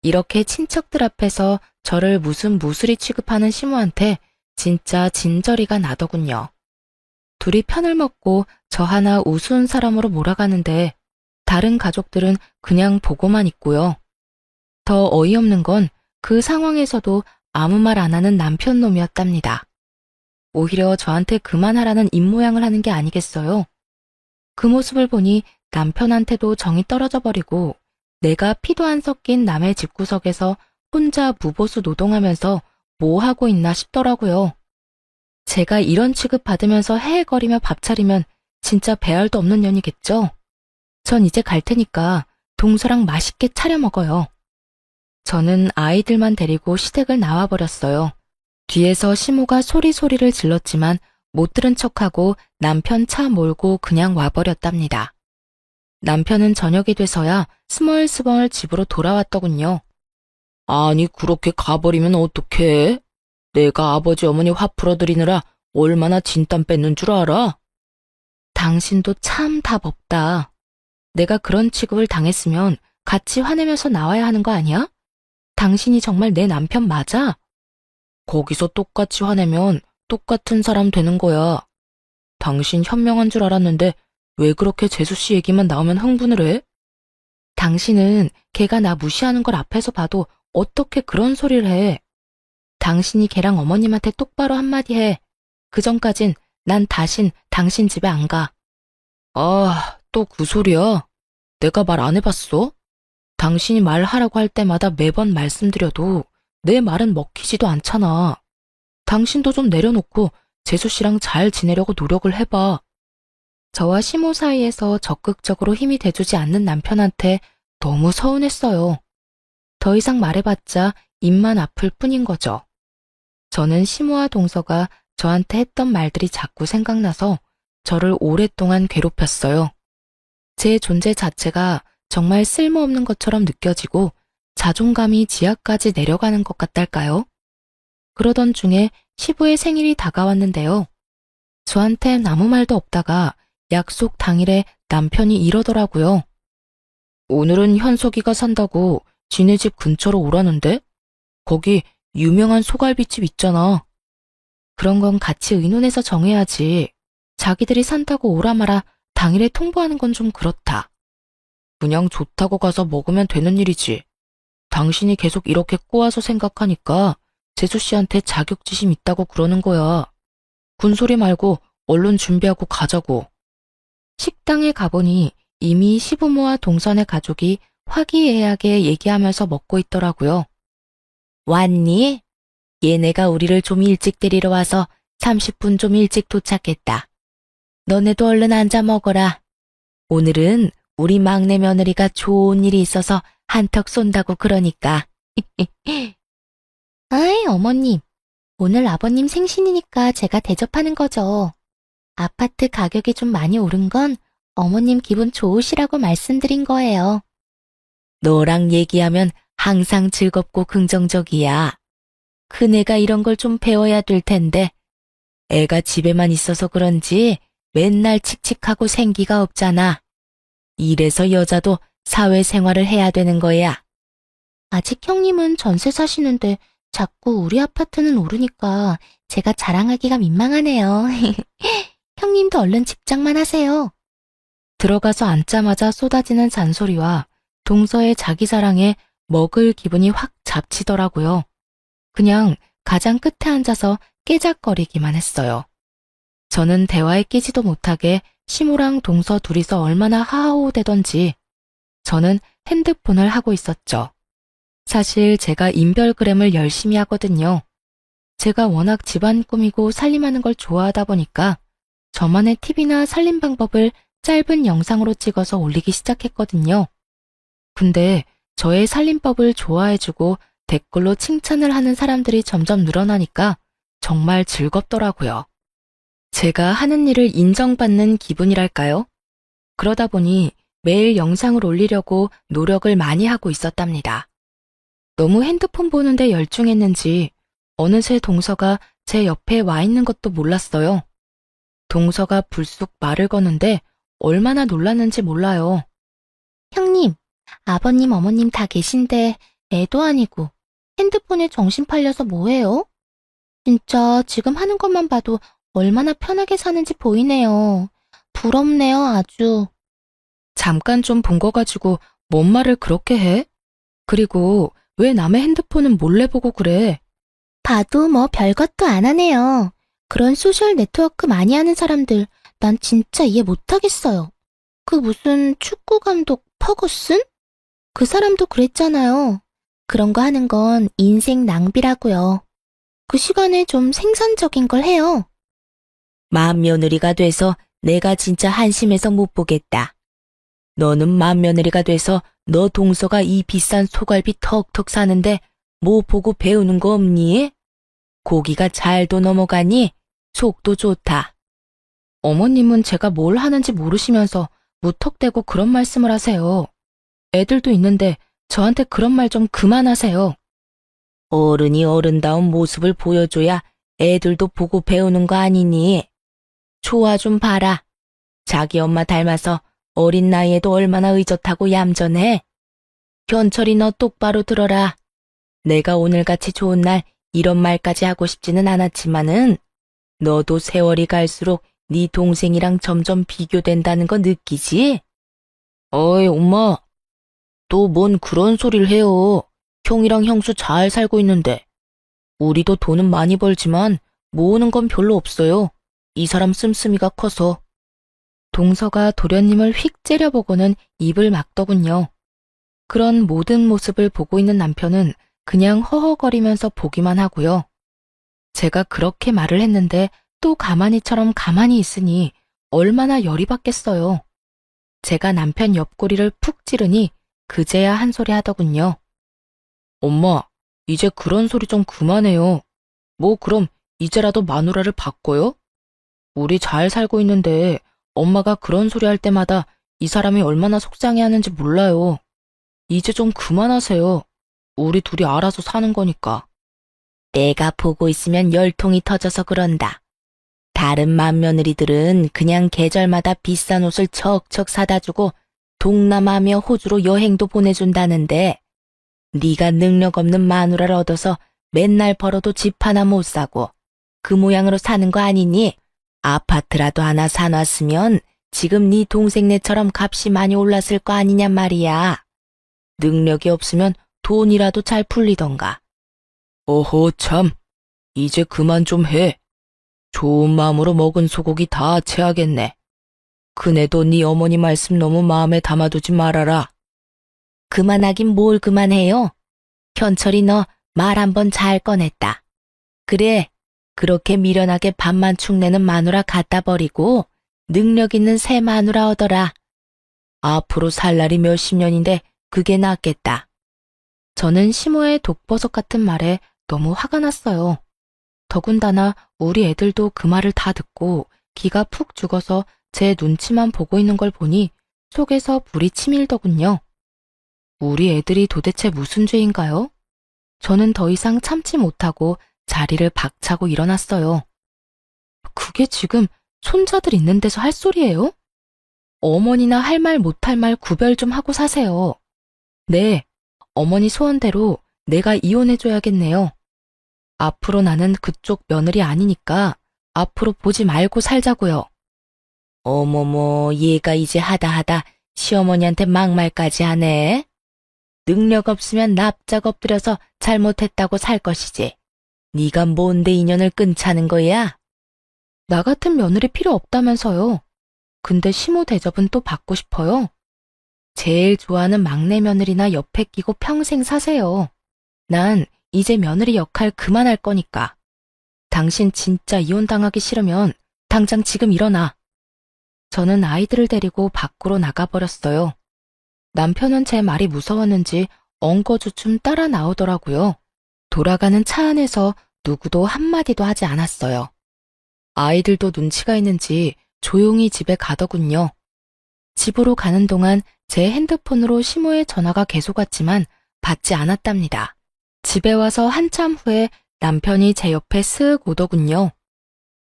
이렇게 친척들 앞에서 저를 무슨 무술이 취급하는 시모한테 진짜 진저리가 나더군요. 둘이 편을 먹고 저 하나 우스운 사람으로 몰아가는데 다른 가족들은 그냥 보고만 있고요. 더 어이없는 건 그 상황에서도 아무 말 안 하는 남편 놈이었답니다. 오히려 저한테 그만하라는 입모양을 하는 게 아니겠어요. 그 모습을 보니 남편한테도 정이 떨어져 버리고 내가 피도 안 섞인 남의 집구석에서 혼자 무보수 노동하면서 뭐 하고 있나 싶더라고요. 제가 이런 취급 받으면서 헤헤거리며 밥 차리면 진짜 배알도 없는 년이겠죠? 전 이제 갈 테니까 동서랑 맛있게 차려 먹어요. 저는 아이들만 데리고 시댁을 나와버렸어요. 뒤에서 시모가 소리소리를 질렀지만 못 들은 척하고 남편 차 몰고 그냥 와버렸답니다. 남편은 저녁이 돼서야 스멀스멀 집으로 돌아왔더군요. 아니 그렇게 가버리면 어떡해? 내가 아버지 어머니 화 풀어드리느라 얼마나 진땀 뺐는 줄 알아? 당신도 참 답 없다. 내가 그런 취급을 당했으면 같이 화내면서 나와야 하는 거 아니야? 당신이 정말 내 남편 맞아? 거기서 똑같이 화내면 똑같은 사람 되는 거야. 당신 현명한 줄 알았는데 왜 그렇게 재수씨 얘기만 나오면 흥분을 해? 당신은 걔가 나 무시하는 걸 앞에서 봐도 어떻게 그런 소리를 해? 당신이 걔랑 어머님한테 똑바로 한마디 해. 그 전까진 난 다신 당신 집에 안 가. 아, 또 그 소리야? 내가 말 안 해봤어? 당신이 말하라고 할 때마다 매번 말씀드려도 내 말은 먹히지도 않잖아. 당신도 좀 내려놓고 재수씨랑 잘 지내려고 노력을 해봐. 저와 시모 사이에서 적극적으로 힘이 돼주지 않는 남편한테 너무 서운했어요. 더 이상 말해봤자 입만 아플 뿐인 거죠. 저는 시모와 동서가 저한테 했던 말들이 자꾸 생각나서 저를 오랫동안 괴롭혔어요. 제 존재 자체가 정말 쓸모없는 것처럼 느껴지고 자존감이 지하까지 내려가는 것 같달까요? 그러던 중에 시부의 생일이 다가왔는데요. 저한텐 아무 말도 없다가 약속 당일에 남편이 이러더라고요. 오늘은 현석이가 산다고 지네 집 근처로 오라는데? 거기 유명한 소갈비집 있잖아. 그런 건 같이 의논해서 정해야지. 자기들이 산다고 오라 마라 당일에 통보하는 건 좀 그렇다. 그냥 좋다고 가서 먹으면 되는 일이지. 당신이 계속 이렇게 꼬아서 생각하니까 재수씨한테 자격지심 있다고 그러는 거야. 군소리 말고 얼른 준비하고 가자고. 식당에 가보니 이미 시부모와 동선의 가족이 화기애애하게 얘기하면서 먹고 있더라고요. 왔니? 얘네가 우리를 좀 일찍 데리러 와서 30분 좀 일찍 도착했다. 너네도 얼른 앉아 먹어라. 오늘은 우리 막내 며느리가 좋은 일이 있어서 한턱 쏜다고 그러니까. 아이, 어머님. 오늘 아버님 생신이니까 제가 대접하는 거죠. 아파트 가격이 좀 많이 오른 건 어머님 기분 좋으시라고 말씀드린 거예요. 너랑 얘기하면 항상 즐겁고 긍정적이야. 큰애가 이런 걸 좀 배워야 될 텐데. 애가 집에만 있어서 그런지 맨날 칙칙하고 생기가 없잖아. 이래서 여자도 사회생활을 해야 되는 거야. 아직 형님은 전세 사시는데 자꾸 우리 아파트는 오르니까 제가 자랑하기가 민망하네요. 형님도 얼른 집장만 하세요. 들어가서 앉자마자 쏟아지는 잔소리와 동서의 자기 자랑에 먹을 기분이 확 잡치더라고요. 그냥 가장 끝에 앉아서 깨작거리기만 했어요. 저는 대화에 끼지도 못하게 시모랑 동서 둘이서 얼마나 하하호호대던지 저는 핸드폰을 하고 있었죠. 사실 제가 인별그램을 열심히 하거든요. 제가 워낙 집안 꾸미고 살림하는 걸 좋아하다 보니까 저만의 팁이나 살림 방법을 짧은 영상으로 찍어서 올리기 시작했거든요. 근데 저의 살림법을 좋아해주고 댓글로 칭찬을 하는 사람들이 점점 늘어나니까 정말 즐겁더라고요. 제가 하는 일을 인정받는 기분이랄까요? 그러다 보니 매일 영상을 올리려고 노력을 많이 하고 있었답니다. 너무 핸드폰 보는데 열중했는지 어느새 동서가 제 옆에 와 있는 것도 몰랐어요. 동서가 불쑥 말을 거는데 얼마나 놀랐는지 몰라요. 형님, 아버님, 어머님 다 계신데 애도 아니고 핸드폰에 정신 팔려서 뭐해요? 진짜 지금 하는 것만 봐도 얼마나 편하게 사는지 보이네요. 부럽네요, 아주. 잠깐 좀 본 거 가지고 뭔 말을 그렇게 해? 그리고 왜 남의 핸드폰은 몰래 보고 그래? 봐도 뭐 별것도 안 하네요. 그런 소셜 네트워크 많이 하는 사람들, 난 진짜 이해 못하겠어요. 그 무슨 축구 감독 퍼거슨? 그 사람도 그랬잖아요. 그런 거 하는 건 인생 낭비라고요. 그 시간에 좀 생산적인 걸 해요. 맏며느리가 돼서 내가 진짜 한심해서 못 보겠다. 너는 맏며느리가 돼서 너 동서가 이 비싼 소갈비 턱턱 사는데 뭐 보고 배우는 거 없니? 고기가 잘도 넘어가니? 속도 좋다. 어머님은 제가 뭘 하는지 모르시면서 무턱대고 그런 말씀을 하세요. 애들도 있는데 저한테 그런 말 좀 그만하세요. 어른이 어른다운 모습을 보여줘야 애들도 보고 배우는 거 아니니? 좋아 좀 봐라. 자기 엄마 닮아서 어린 나이에도 얼마나 의젓하고 얌전해. 현철이 너 똑바로 들어라. 내가 오늘같이 좋은 날 이런 말까지 하고 싶지는 않았지만은 너도 세월이 갈수록 네 동생이랑 점점 비교된다는 거 느끼지? 어이 엄마, 또 뭔 그런 소리를 해요. 형이랑 형수 잘 살고 있는데. 우리도 돈은 많이 벌지만 모으는 건 별로 없어요. 이 사람 씀씀이가 커서. 동서가 도련님을 휙 째려보고는 입을 막더군요. 그런 모든 모습을 보고 있는 남편은 그냥 허허거리면서 보기만 하고요. 제가 그렇게 말을 했는데 또 가만히처럼 가만히 있으니 얼마나 열이 받겠어요. 제가 남편 옆구리를 푹 찌르니 그제야 한 소리 하더군요. 엄마, 이제 그런 소리 좀 그만해요. 뭐 그럼 이제라도 마누라를 바꿔요? 우리 잘 살고 있는데 엄마가 그런 소리 할 때마다 이 사람이 얼마나 속상해하는지 몰라요. 이제 좀 그만하세요. 우리 둘이 알아서 사는 거니까. 내가 보고 있으면 열통이 터져서 그런다. 다른 맏며느리들은 그냥 계절마다 비싼 옷을 척척 사다 주고 동남아며 호주로 여행도 보내준다는데 네가 능력 없는 마누라를 얻어서 맨날 벌어도 집 하나 못 사고 그 모양으로 사는 거 아니니? 아파트라도 하나 사놨으면 지금 네 동생네처럼 값이 많이 올랐을 거 아니냔 말이야. 능력이 없으면 돈이라도 잘 풀리던가. 어허 참, 이제 그만 좀 해. 좋은 마음으로 먹은 소고기 다 체하겠네. 그네도 네 어머니 말씀 너무 마음에 담아두지 말아라. 그만하긴 뭘 그만해요. 현철이 너 말 한번 잘 꺼냈다. 그래, 그렇게 미련하게 밥만 축내는 마누라 갖다 버리고 능력 있는 새 마누라 얻어라. 앞으로 살 날이 몇십 년인데 그게 낫겠다. 저는 시모의 독버섯 같은 말에 너무 화가 났어요. 더군다나 우리 애들도 그 말을 다 듣고 기가 푹 죽어서 제 눈치만 보고 있는 걸 보니 속에서 불이 치밀더군요. 우리 애들이 도대체 무슨 죄인가요? 저는 더 이상 참지 못하고 자리를 박차고 일어났어요. 그게 지금 손자들 있는 데서 할 소리예요? 어머니나 할 말 못할 말 구별 좀 하고 사세요. 네, 어머니 소원대로 내가 이혼해줘야겠네요. 앞으로 나는 그쪽 며느리 아니니까 앞으로 보지 말고 살자고요. 어머머, 얘가 이제 하다 시어머니한테 막말까지 하네. 능력 없으면 납작 엎드려서 잘못했다고 살 것이지. 네가 뭔데 인연을 끊자는 거야? 나 같은 며느리 필요 없다면서요. 근데 시모 대접은 또 받고 싶어요. 제일 좋아하는 막내 며느리나 옆에 끼고 평생 사세요. 난 이제 며느리 역할 그만할 거니까. 당신 진짜 이혼당하기 싫으면 당장 지금 일어나. 저는 아이들을 데리고 밖으로 나가버렸어요. 남편은 제 말이 무서웠는지 엉거주춤 따라 나오더라고요. 돌아가는 차 안에서 누구도 한마디도 하지 않았어요. 아이들도 눈치가 있는지 조용히 집에 가더군요. 집으로 가는 동안 제 핸드폰으로 시모의 전화가 계속 왔지만 받지 않았답니다. 집에 와서 한참 후에 남편이 제 옆에 쓱 오더군요.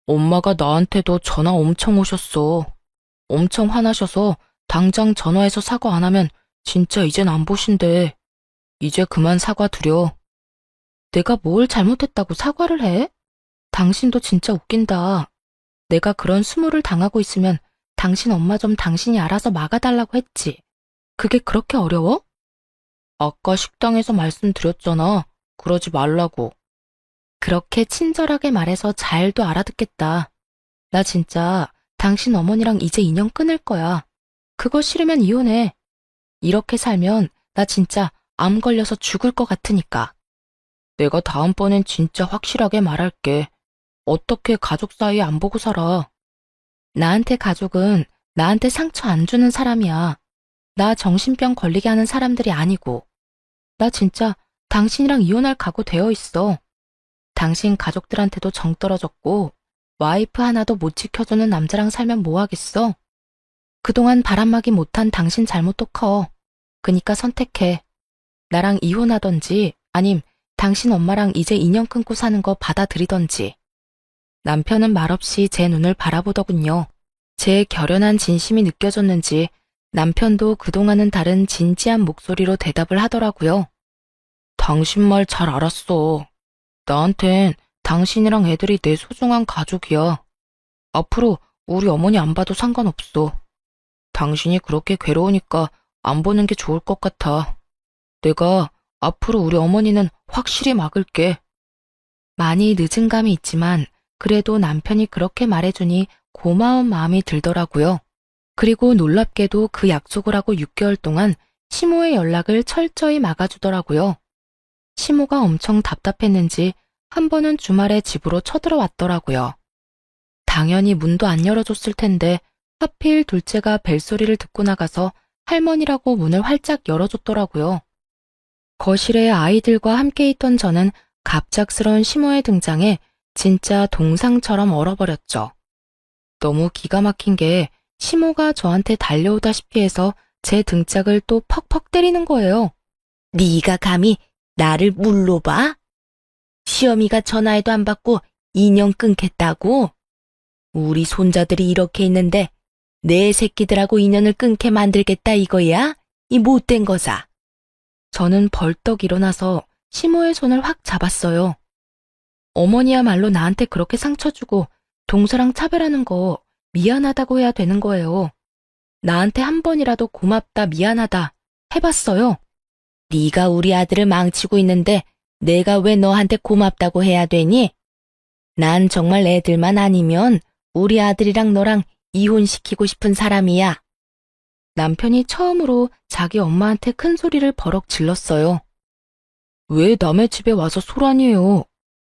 엄마가 나한테도 전화 엄청 오셨어. 엄청 화나셔서 당장 전화해서 사과 안 하면 진짜 이젠 안 보신대. 이제 그만 사과드려. 내가 뭘 잘못했다고 사과를 해? 당신도 진짜 웃긴다. 내가 그런 수모를 당하고 있으면 당신 엄마 좀 당신이 알아서 막아달라고 했지. 그게 그렇게 어려워? 아까 식당에서 말씀드렸잖아. 그러지 말라고. 그렇게 친절하게 말해서 잘도 알아듣겠다. 나 진짜 당신 어머니랑 이제 인연 끊을 거야. 그거 싫으면 이혼해. 이렇게 살면 나 진짜 암 걸려서 죽을 것 같으니까. 내가 다음번엔 진짜 확실하게 말할게. 어떻게 가족 사이에 안 보고 살아. 나한테 가족은 나한테 상처 안 주는 사람이야. 나 정신병 걸리게 하는 사람들이 아니고. 나 진짜 당신이랑 이혼할 각오 되어 있어. 당신 가족들한테도 정 떨어졌고 와이프 하나도 못 지켜주는 남자랑 살면 뭐 하겠어? 그동안 바람막이 못한 당신 잘못도 커. 그니까 선택해. 나랑 이혼하던지 아님 당신 엄마랑 이제 인연 끊고 사는 거 받아들이던지. 남편은 말없이 제 눈을 바라보더군요. 제 결연한 진심이 느껴졌는지 남편도 그동안은 다른 진지한 목소리로 대답을 하더라고요. 당신 말 잘 알았어. 나한텐 당신이랑 애들이 내 소중한 가족이야. 앞으로 우리 어머니 안 봐도 상관없어. 당신이 그렇게 괴로우니까 안 보는 게 좋을 것 같아. 내가 앞으로 우리 어머니는 확실히 막을게. 많이 늦은 감이 있지만 그래도 남편이 그렇게 말해주니 고마운 마음이 들더라고요. 그리고 놀랍게도 그 약속을 하고 6개월 동안 시모의 연락을 철저히 막아주더라고요. 시모가 엄청 답답했는지 한 번은 주말에 집으로 쳐들어왔더라고요. 당연히 문도 안 열어줬을 텐데 하필 둘째가 벨소리를 듣고 나가서 할머니라고 문을 활짝 열어줬더라고요. 거실에 아이들과 함께 있던 저는 갑작스러운 시모의 등장에 진짜 동상처럼 얼어버렸죠. 너무 기가 막힌 게 시모가 저한테 달려오다시피 해서 제 등짝을 또 퍽퍽 때리는 거예요. 네가 감히 나를 물러봐? 시어미가 전화해도 안 받고 인연 끊겠다고? 우리 손자들이 이렇게 있는데 내 새끼들하고 인연을 끊게 만들겠다 이거야? 이 못된 거사. 저는 벌떡 일어나서 시모의 손을 확 잡았어요. 어머니야말로 나한테 그렇게 상처 주고 동서랑 차별하는 거 미안하다고 해야 되는 거예요. 나한테 한 번이라도 고맙다 미안하다 해봤어요. 네가 우리 아들을 망치고 있는데 내가 왜 너한테 고맙다고 해야 되니? 난 정말 애들만 아니면 우리 아들이랑 너랑 이혼시키고 싶은 사람이야. 남편이 처음으로 자기 엄마한테 큰 소리를 버럭 질렀어요. 왜 남의 집에 와서 소란이에요?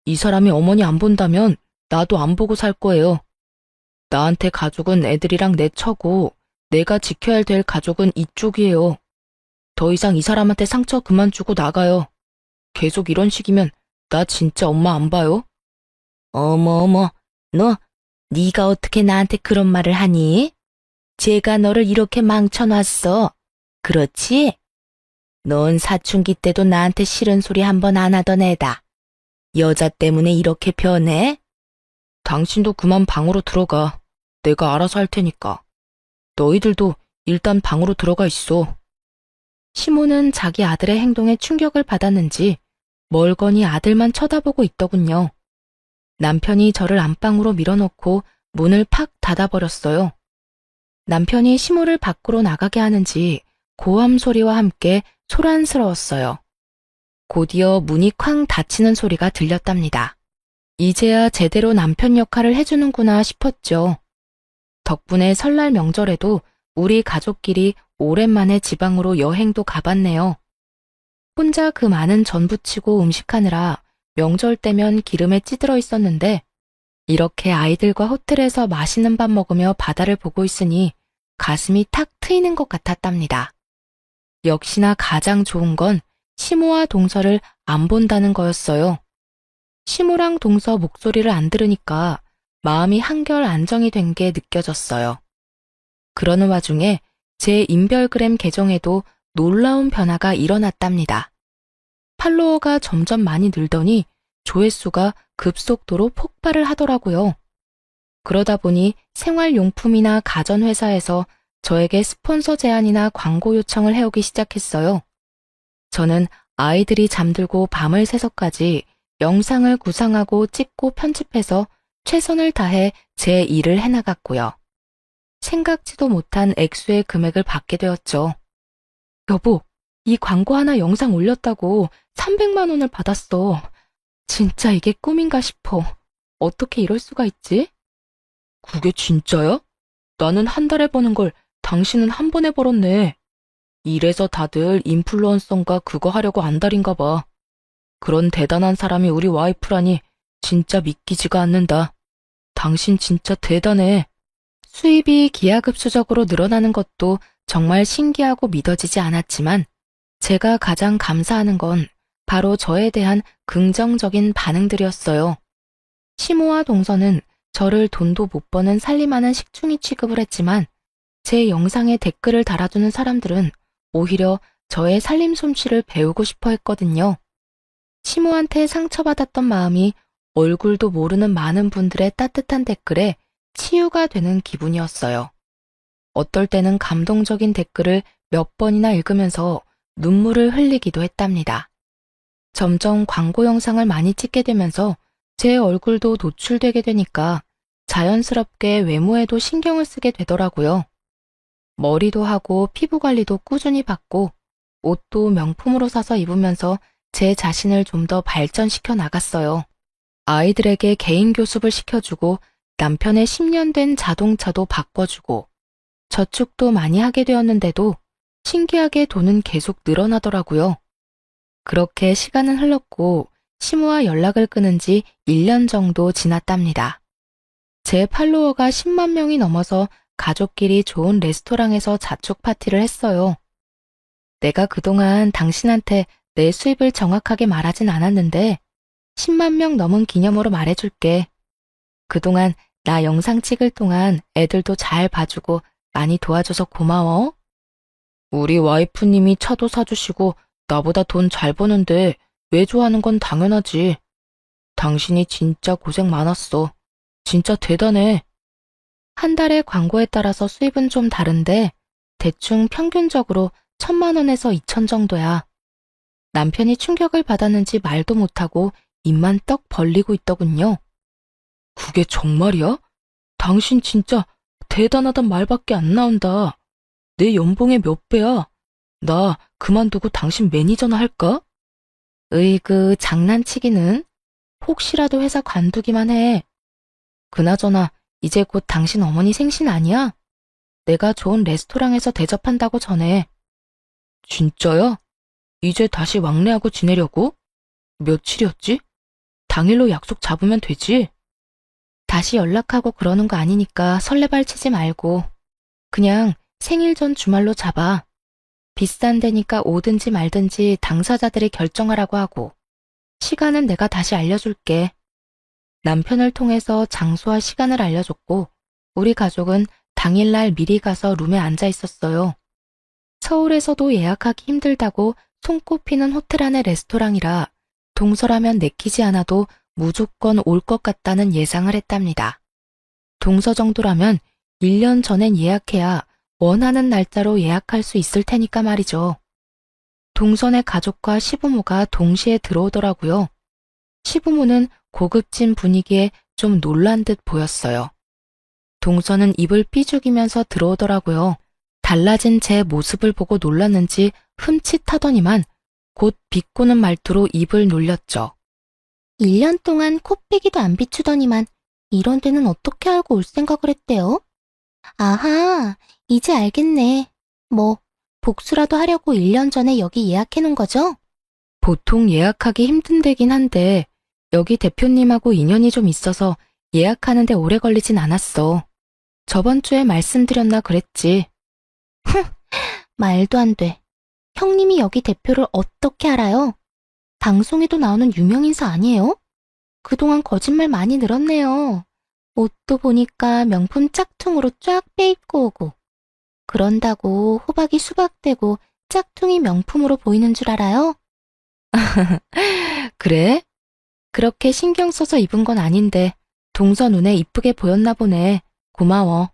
이 사람이 어머니 안 본다면 나도 안 보고 살 거예요. 나한테 가족은 애들이랑 내 처고 내가 지켜야 될 가족은 이쪽이에요. 더 이상 이 사람한테 상처 그만 주고 나가요. 계속 이런 식이면 나 진짜 엄마 안 봐요? 어머, 너 네가 어떻게 나한테 그런 말을 하니? 제가 너를 이렇게 망쳐놨어. 그렇지? 넌 사춘기 때도 나한테 싫은 소리 한 번 안 하던 애다. 여자 때문에 이렇게 변해? 당신도 그만 방으로 들어가. 내가 알아서 할 테니까. 너희들도 일단 방으로 들어가 있어. 시모는 자기 아들의 행동에 충격을 받았는지 멀거니 아들만 쳐다보고 있더군요. 남편이 저를 안방으로 밀어넣고 문을 팍 닫아버렸어요. 남편이 시모를 밖으로 나가게 하는지 고함 소리와 함께 소란스러웠어요. 곧이어 문이 쾅 닫히는 소리가 들렸답니다. 이제야 제대로 남편 역할을 해주는구나 싶었죠. 덕분에 설날 명절에도 우리 가족끼리 오랜만에 지방으로 여행도 가봤네요. 혼자 그 많은 전 부치고 음식하느라 명절 때면 기름에 찌들어 있었는데 이렇게 아이들과 호텔에서 맛있는 밥 먹으며 바다를 보고 있으니 가슴이 탁 트이는 것 같았답니다. 역시나 가장 좋은 건 시모와 동서를 안 본다는 거였어요. 시모랑 동서 목소리를 안 들으니까 마음이 한결 안정이 된 게 느껴졌어요. 그러는 와중에 제 인별그램 계정에도 놀라운 변화가 일어났답니다. 팔로워가 점점 많이 늘더니 조회수가 급속도로 폭발을 하더라고요. 그러다 보니 생활용품이나 가전회사에서 저에게 스폰서 제안이나 광고 요청을 해오기 시작했어요. 저는 아이들이 잠들고 밤을 새서까지 영상을 구상하고 찍고 편집해서 최선을 다해 제 일을 해나갔고요. 생각지도 못한 액수의 금액을 받게 되었죠. 여보, 이 광고 하나 영상 올렸다고 300만 원을 받았어. 진짜 이게 꿈인가 싶어. 어떻게 이럴 수가 있지? 그게 진짜야? 나는 한 달에 버는 걸 당신은 한 번에 벌었네. 이래서 다들 인플루언서인가 그거 하려고 안달인가 봐. 그런 대단한 사람이 우리 와이프라니 진짜 믿기지가 않는다. 당신 진짜 대단해. 수입이 기하급수적으로 늘어나는 것도 정말 신기하고 믿어지지 않았지만 제가 가장 감사하는 건 바로 저에 대한 긍정적인 반응들이었어요. 시모와 동서는 저를 돈도 못 버는 살림하는 식충이 취급을 했지만 제 영상에 댓글을 달아주는 사람들은 오히려 저의 살림 솜씨를 배우고 싶어 했거든요. 시모한테 상처받았던 마음이 얼굴도 모르는 많은 분들의 따뜻한 댓글에 치유가 되는 기분이었어요. 어떨 때는 감동적인 댓글을 몇 번이나 읽으면서 눈물을 흘리기도 했답니다. 점점 광고 영상을 많이 찍게 되면서 제 얼굴도 노출되게 되니까 자연스럽게 외모에도 신경을 쓰게 되더라고요. 머리도 하고 피부 관리도 꾸준히 받고 옷도 명품으로 사서 입으면서 제 자신을 좀 더 발전시켜 나갔어요. 아이들에게 개인 교습을 시켜주고 남편의 10년 된 자동차도 바꿔주고 저축도 많이 하게 되었는데도 신기하게 돈은 계속 늘어나더라고요. 그렇게 시간은 흘렀고 시모와 연락을 끊은 지 1년 정도 지났답니다. 제 팔로워가 10만 명이 넘어서 가족끼리 좋은 레스토랑에서 자축 파티를 했어요. 내가 그동안 당신한테 내 수입을 정확하게 말하진 않았는데 10만 명 넘은 기념으로 말해줄게. 그동안 나 영상 찍을 동안 애들도 잘 봐주고 많이 도와줘서 고마워. 우리 와이프님이 차도 사주시고 나보다 돈 잘 버는데 왜 좋아하는 건 당연하지. 당신이 진짜 고생 많았어. 진짜 대단해. 한 달에 광고에 따라서 수입은 좀 다른데 대충 평균적으로 1,000만 원에서 2천 정도야. 남편이 충격을 받았는지 말도 못하고 입만 떡 벌리고 있더군요. 그게 정말이야? 당신 진짜 대단하단 말밖에 안 나온다. 내 연봉의 몇 배야? 나 그만두고 당신 매니저나 할까? 으이그 장난치기는. 혹시라도 회사 관두기만 해. 그나저나 이제 곧 당신 어머니 생신 아니야? 내가 좋은 레스토랑에서 대접한다고 전해. 진짜야? 이제 다시 왕래하고 지내려고? 며칠이었지? 당일로 약속 잡으면 되지? 다시 연락하고 그러는 거 아니니까 설레발치지 말고 그냥 생일 전 주말로 잡아. 비싼 데니까 오든지 말든지 당사자들이 결정하라고 하고 시간은 내가 다시 알려줄게. 남편을 통해서 장소와 시간을 알려줬고 우리 가족은 당일날 미리 가서 룸에 앉아 있었어요. 서울에서도 예약하기 힘들다고 손꼽히는 호텔 안의 레스토랑이라 동서라면 내키지 않아도 무조건 올 것 같다는 예상을 했답니다. 동서 정도라면 1년 전엔 예약해야 원하는 날짜로 예약할 수 있을 테니까 말이죠. 동선의 가족과 시부모가 동시에 들어오더라고요. 시부모는 고급진 분위기에 좀 놀란 듯 보였어요. 동서는 입을 삐죽이면서 들어오더라고요. 달라진 제 모습을 보고 놀랐는지 흠칫하더니만 곧 비꼬는 말투로 입을 놀렸죠. 1년 동안 코빼기도 안 비추더니만 이런 데는 어떻게 알고 올 생각을 했대요? 아하, 이제 알겠네. 뭐, 복수라도 하려고 1년 전에 여기 예약해놓은 거죠? 보통 예약하기 힘든 데긴 한데 여기 대표님하고 인연이 좀 있어서 예약하는데 오래 걸리진 않았어. 저번 주에 말씀드렸나 그랬지. 말도 안 돼. 형님이 여기 대표를 어떻게 알아요? 방송에도 나오는 유명인사 아니에요? 그동안 거짓말 많이 늘었네요. 옷도 보니까 명품 짝퉁으로 쫙 빼입고 오고. 그런다고 호박이 수박되고 짝퉁이 명품으로 보이는 줄 알아요? 그래? 그렇게 신경 써서 입은 건 아닌데 동서 눈에 이쁘게 보였나 보네. 고마워.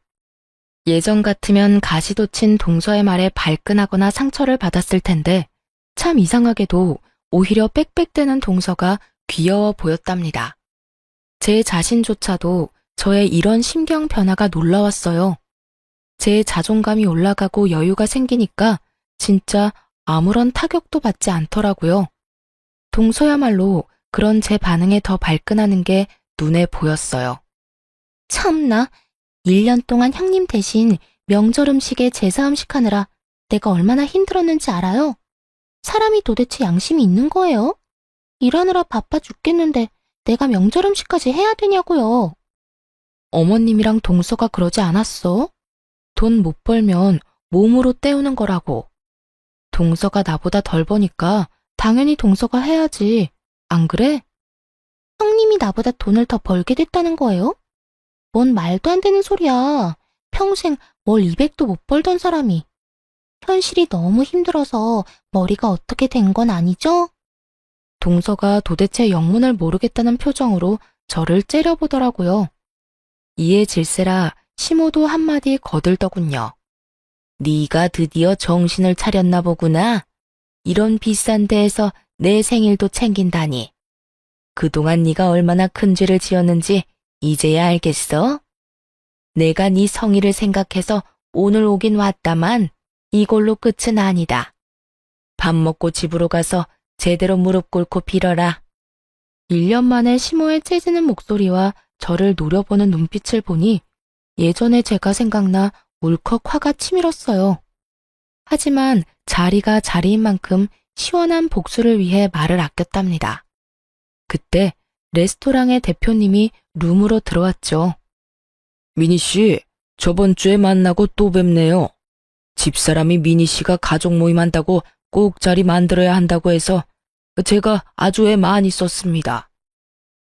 예전 같으면 가시도 친 동서의 말에 발끈하거나 상처를 받았을 텐데 참 이상하게도 오히려 빽빽대는 동서가 귀여워 보였답니다. 제 자신조차도 저의 이런 심경 변화가 놀라웠어요. 제 자존감이 올라가고 여유가 생기니까 진짜 아무런 타격도 받지 않더라고요. 동서야말로 그런 제 반응에 더 발끈하는 게 눈에 보였어요. 참나, 1년 동안 형님 대신 명절 음식에 제사 음식 하느라 내가 얼마나 힘들었는지 알아요? 사람이 도대체 양심이 있는 거예요? 일하느라 바빠 죽겠는데 내가 명절 음식까지 해야 되냐고요. 어머님이랑 동서가 그러지 않았어? 돈 못 벌면 몸으로 때우는 거라고. 동서가 나보다 덜 버니까 당연히 동서가 해야지. 안 그래? 형님이 나보다 돈을 더 벌게 됐다는 거예요? 뭔 말도 안 되는 소리야. 평생 월 200도 못 벌던 사람이. 현실이 너무 힘들어서 머리가 어떻게 된 건 아니죠? 동서가 도대체 영문을 모르겠다는 표정으로 저를 째려보더라고요. 이에 질세라 시모도 한마디 거들더군요. 네가 드디어 정신을 차렸나 보구나. 이런 비싼 데에서 내 생일도 챙긴다니. 그동안 네가 얼마나 큰 죄를 지었는지 이제야 알겠어? 내가 네 성의를 생각해서 오늘 오긴 왔다만 이걸로 끝은 아니다. 밥 먹고 집으로 가서 제대로 무릎 꿇고 빌어라. 1년 만에 시모의 째지는 목소리와 저를 노려보는 눈빛을 보니 예전에 제가 생각나 울컥 화가 치밀었어요. 하지만 자리가 자리인 만큼 시원한 복수를 위해 말을 아꼈답니다. 그때 레스토랑의 대표님이 룸으로 들어왔죠. 미니 씨, 저번 주에 만나고 또 뵙네요. 집사람이 미니 씨가 가족 모임 한다고 꼭 자리 만들어야 한다고 해서 제가 아주 애 많이 썼습니다.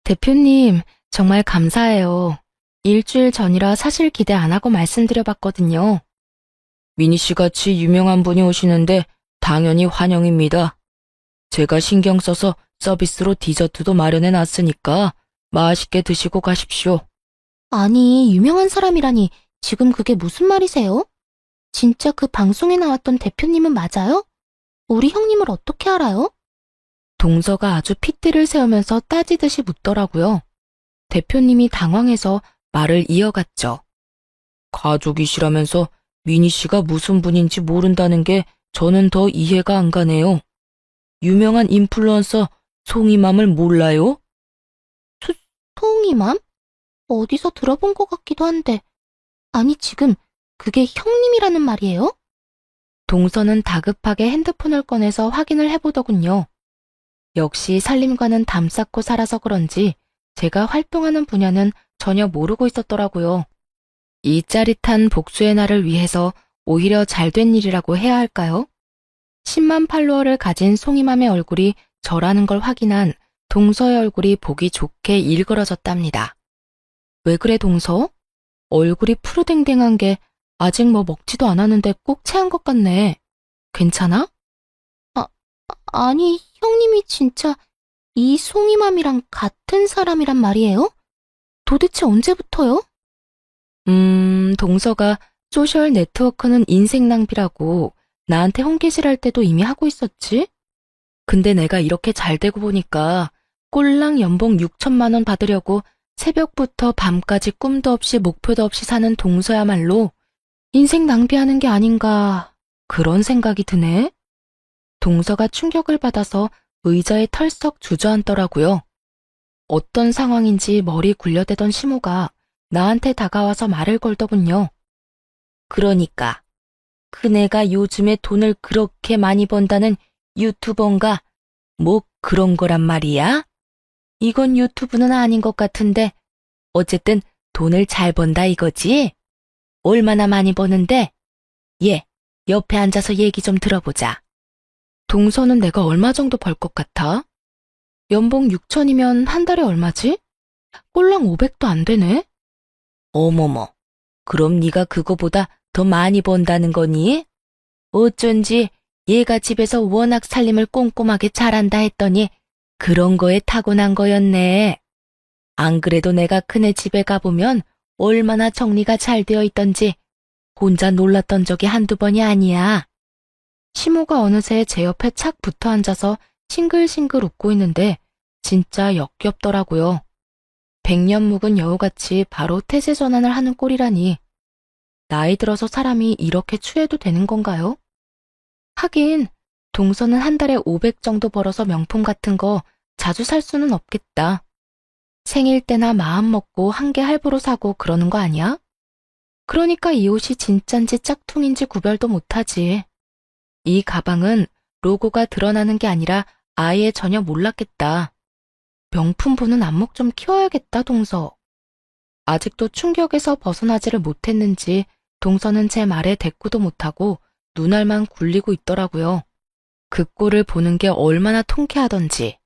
대표님, 정말 감사해요. 일주일 전이라 사실 기대 안 하고 말씀드려봤거든요. 미니 씨 같이 유명한 분이 오시는데 당연히 환영입니다. 제가 신경 써서 서비스로 디저트도 마련해 놨으니까 맛있게 드시고 가십시오. 아니, 유명한 사람이라니 지금 그게 무슨 말이세요? 진짜 그 방송에 나왔던 대표님은 맞아요? 우리 형님을 어떻게 알아요? 동서가 아주 핏대를 세우면서 따지듯이 묻더라고요. 대표님이 당황해서 말을 이어갔죠. 가족이시라면서 미니 씨가 무슨 분인지 모른다는 게 저는 더 이해가 안 가네요. 유명한 인플루언서 송이맘을 몰라요? 송이맘? 어디서 들어본 것 같기도 한데. 아니, 지금 그게 형님이라는 말이에요? 동서는 다급하게 핸드폰을 꺼내서 확인을 해보더군요. 역시 살림과는 담 쌓고 살아서 그런지 제가 활동하는 분야는 전혀 모르고 있었더라고요. 이 짜릿한 복수의 날을 위해서 오히려 잘된 일이라고 해야 할까요? 10만 팔로워를 가진 송이맘의 얼굴이 저라는 걸 확인한 동서의 얼굴이 보기 좋게 일그러졌답니다. 왜 그래 동서? 얼굴이 푸르댕댕한 게 아직 뭐 먹지도 않았는데 꼭 체한 것 같네. 괜찮아? 아니, 형님이 진짜 이 송이맘이랑 같은 사람이란 말이에요? 도대체 언제부터요? 동서가 소셜 네트워크는 인생 낭비라고 나한테 홈게시할 때도 이미 하고 있었지? 근데 내가 이렇게 잘 되고 보니까 꼴랑 연봉 6천만 원 받으려고 새벽부터 밤까지 꿈도 없이 목표도 없이 사는 동서야말로 인생 낭비하는 게 아닌가 그런 생각이 드네. 동서가 충격을 받아서 의자에 털썩 주저앉더라고요. 어떤 상황인지 머리 굴려대던 시모가 나한테 다가와서 말을 걸더군요. 그러니까 그네가 요즘에 돈을 그렇게 많이 번다는 유튜버인가 뭐 그런 거란 말이야? 이건 유튜브는 아닌 것 같은데 어쨌든 돈을 잘 번다 이거지? 얼마나 많이 버는데? 얘, 옆에 앉아서 얘기 좀 들어보자. 동서는 내가 얼마 정도 벌 것 같아? 연봉 6천이면 한 달에 얼마지? 꼴랑 500도 안 되네? 어머머, 그럼 네가 그거보다 더 많이 번다는 거니? 어쩐지 얘가 집에서 워낙 살림을 꼼꼼하게 잘한다 했더니 그런 거에 타고난 거였네. 안 그래도 내가 큰애 집에 가보면 얼마나 정리가 잘 되어 있던지 혼자 놀랐던 적이 한두 번이 아니야. 시모가 어느새 제 옆에 착 붙어 앉아서 싱글싱글 웃고 있는데 진짜 역겹더라고요. 백년 묵은 여우같이 바로 태세 전환을 하는 꼴이라니. 나이 들어서 사람이 이렇게 추해도 되는 건가요? 하긴 동서는 한 달에 500 정도 벌어서 명품 같은 거 자주 살 수는 없겠다. 생일 때나 마음 먹고 한 개 할부로 사고 그러는 거 아니야? 그러니까 이 옷이 진짠지 짝퉁인지 구별도 못하지. 이 가방은 로고가 드러나는 게 아니라 아예 전혀 몰랐겠다. 명품 보는 안목 좀 키워야겠다, 동서. 아직도 충격에서 벗어나지를 못했는지 동서는 제 말에 대꾸도 못하고 눈알만 굴리고 있더라고요. 그 꼴을 보는 게 얼마나 통쾌하던지.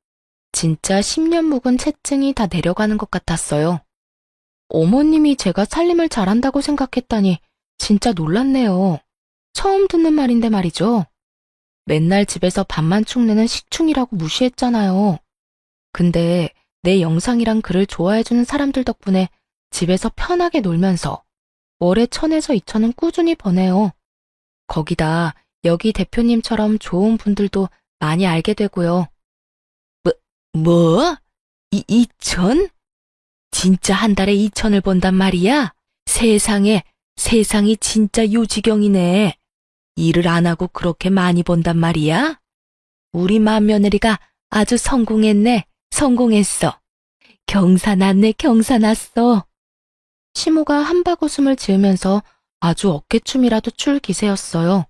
진짜 10년 묵은 체증이 다 내려가는 것 같았어요. 어머님이 제가 살림을 잘한다고 생각했다니 진짜 놀랐네요. 처음 듣는 말인데 말이죠. 맨날 집에서 밥만 축내는 식충이라고 무시했잖아요. 근데 내 영상이랑 글을 좋아해주는 사람들 덕분에 집에서 편하게 놀면서 월에 1000에서 2000은 꾸준히 버네요. 거기다 여기 대표님처럼 좋은 분들도 많이 알게 되고요. 뭐? 2천? 진짜 한 달에 2천을 번단 말이야? 세상이 진짜 요지경이네. 일을 안 하고 그렇게 많이 번단 말이야? 우리 맏며느리가 아주 성공했네. 성공했어. 경사났어. 시모가 한바구음을 지으면서 아주 어깨춤이라도 출 기세였어요.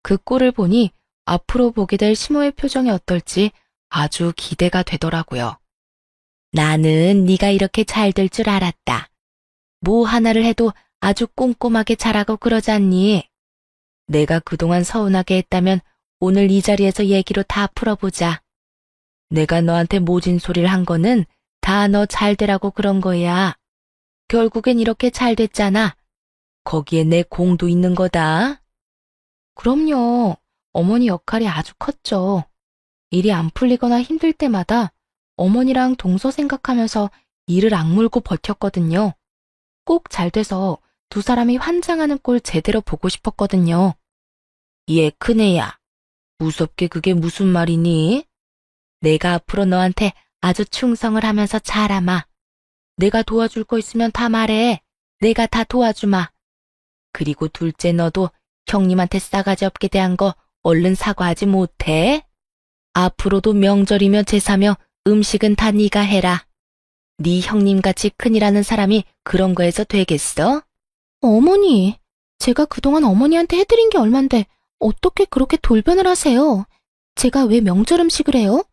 그 꼴을 보니 앞으로 보게 될 시모의 표정이 어떨지 아주 기대가 되더라고요. 나는 네가 이렇게 잘 될 줄 알았다. 뭐 하나를 해도 아주 꼼꼼하게 잘하고 그러잖니. 내가 그동안 서운하게 했다면 오늘 이 자리에서 얘기로 다 풀어보자. 내가 너한테 모진 소리를 한 거는 다 너 잘 되라고 그런 거야. 결국엔 이렇게 잘 됐잖아. 거기에 내 공도 있는 거다. 그럼요. 어머니 역할이 아주 컸죠. 일이 안 풀리거나 힘들 때마다 어머니랑 동서 생각하면서 이를 악물고 버텼거든요. 꼭 잘 돼서 두 사람이 환장하는 꼴 제대로 보고 싶었거든요. 얘 큰애야. 무섭게 그게 무슨 말이니? 내가 앞으로 너한테 아주 충성을 하면서 잘하마. 내가 도와줄 거 있으면 다 말해. 내가 다 도와주마. 그리고 둘째 너도 형님한테 싸가지 없게 대한 거 얼른 사과하지 못해? 앞으로도 명절이며 제사며 음식은 다 네가 해라. 네 형님같이 큰이라는 사람이 그런 거에서 되겠어? 어머니, 제가 그동안 어머니한테 해드린 게 얼만데 어떻게 그렇게 돌변을 하세요? 제가 왜 명절 음식을 해요?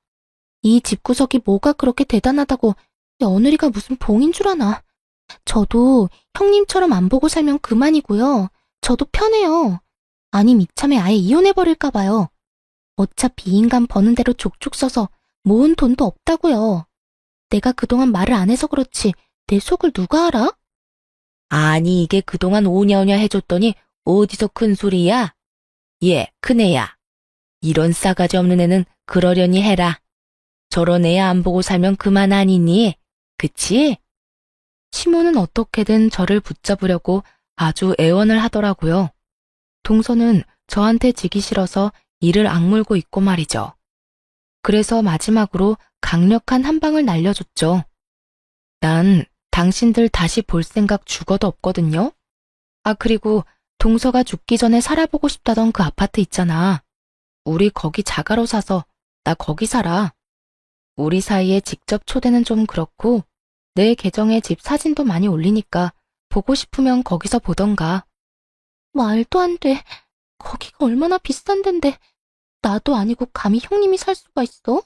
이 집구석이 뭐가 그렇게 대단하다고 며느리가 무슨 봉인 줄 아나. 저도 형님처럼 안 보고 살면 그만이고요. 저도 편해요. 아님 이참에 아예 이혼해버릴까 봐요. 어차피 이 인간 버는 대로 족족 써서 모은 돈도 없다고요. 내가 그동안 말을 안 해서 그렇지 내 속을 누가 알아? 아니 이게 그동안 오냐오냐 해줬더니 어디서 큰 소리야? 얘 큰애야. 이런 싸가지 없는 애는 그러려니 해라. 저런 애 안 보고 살면 그만 아니니? 그치? 시모는 어떻게든 저를 붙잡으려고 아주 애원을 하더라고요. 동서는 저한테 지기 싫어서 이를 악물고 있고 말이죠. 그래서 마지막으로 강력한 한 방을 날려줬죠. 난 당신들 다시 볼 생각 죽어도 없거든요. 아, 그리고 동서가 죽기 전에 살아보고 싶다던 그 아파트 있잖아. 우리 거기 자가로 사서 나 거기 살아. 우리 사이에 직접 초대는 좀 그렇고 내 계정에 집 사진도 많이 올리니까 보고 싶으면 거기서 보던가. 말도 안 돼. 거기가 얼마나 비싼 덴데 나도 아니고 감히 형님이 살 수가 있어?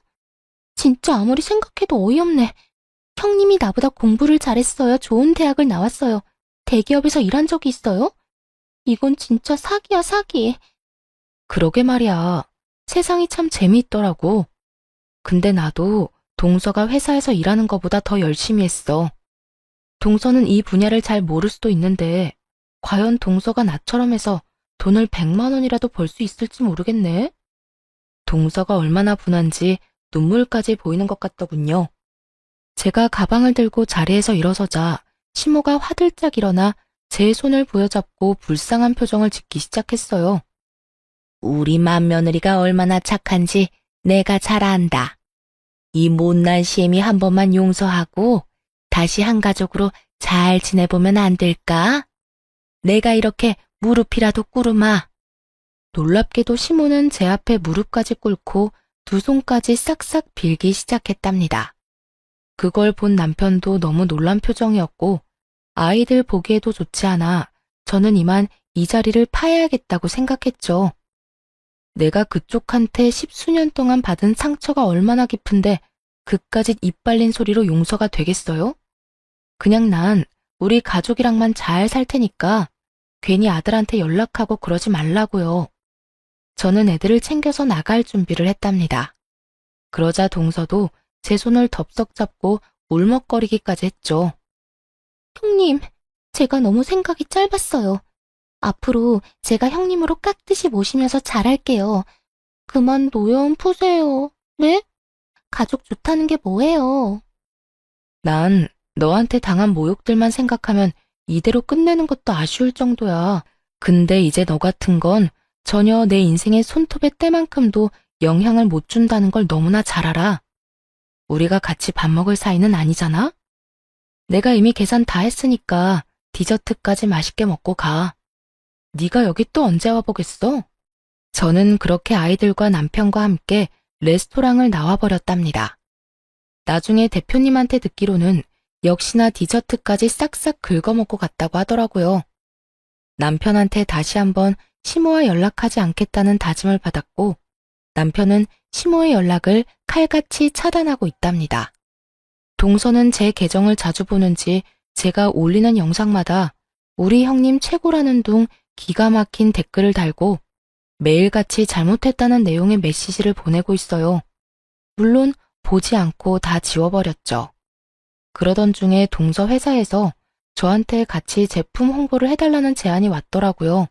진짜 아무리 생각해도 어이없네. 형님이 나보다 공부를 잘했어요. 좋은 대학을 나왔어요. 대기업에서 일한 적이 있어요? 이건 진짜 사기야, 사기. 그러게 말이야. 세상이 참 재미있더라고. 근데 나도 동서가 회사에서 일하는 것보다 더 열심히 했어. 동서는 이 분야를 잘 모를 수도 있는데 과연 동서가 나처럼 해서 돈을 100만 원이라도 벌 수 있을지 모르겠네. 동서가 얼마나 분한지 눈물까지 보이는 것 같더군요. 제가 가방을 들고 자리에서 일어서자 시모가 화들짝 일어나 제 손을 부여잡고 불쌍한 표정을 짓기 시작했어요. 우리 맏며느리가 얼마나 착한지 내가 잘 안다. 이 못난 시애미 한 번만 용서하고 다시 한 가족으로 잘 지내보면 안 될까? 내가 이렇게 무릎이라도 꿇으마. 놀랍게도 시모는 제 앞에 무릎까지 꿇고 두 손까지 싹싹 빌기 시작했답니다. 그걸 본 남편도 너무 놀란 표정이었고 아이들 보기에도 좋지 않아 저는 이만 이 자리를 파야겠다고 생각했죠. 내가 그쪽한테 10수년 동안 받은 상처가 얼마나 깊은데 그까짓 입 발린 소리로 용서가 되겠어요? 그냥 난 우리 가족이랑만 잘 살 테니까 괜히 아들한테 연락하고 그러지 말라고요. 저는 애들을 챙겨서 나갈 준비를 했답니다. 그러자 동서도 제 손을 덥석 잡고 울먹거리기까지 했죠. 형님, 제가 너무 생각이 짧았어요. 앞으로 제가 형님으로 깍듯이 모시면서 잘할게요. 그만 노여움 푸세요. 네? 가족 좋다는 게 뭐예요? 난 너한테 당한 모욕들만 생각하면 이대로 끝내는 것도 아쉬울 정도야. 근데 이제 너 같은 건 전혀 내 인생의 손톱의 때만큼도 영향을 못 준다는 걸 너무나 잘 알아. 우리가 같이 밥 먹을 사이는 아니잖아? 내가 이미 계산 다 했으니까 디저트까지 맛있게 먹고 가. 네가 여기 또 언제 와보겠어? 저는 그렇게 아이들과 남편과 함께 레스토랑을 나와버렸답니다. 나중에 대표님한테 듣기로는 역시나 디저트까지 싹싹 긁어먹고 갔다고 하더라고요. 남편한테 다시 한번 시모와 연락하지 않겠다는 다짐을 받았고 남편은 시모의 연락을 칼같이 차단하고 있답니다. 동서는 제 계정을 자주 보는지 제가 올리는 영상마다 우리 형님 최고라는 둥 기가 막힌 댓글을 달고 매일같이 잘못했다는 내용의 메시지를 보내고 있어요. 물론 보지 않고 다 지워버렸죠. 그러던 중에 동서 회사에서 저한테 같이 제품 홍보를 해달라는 제안이 왔더라고요.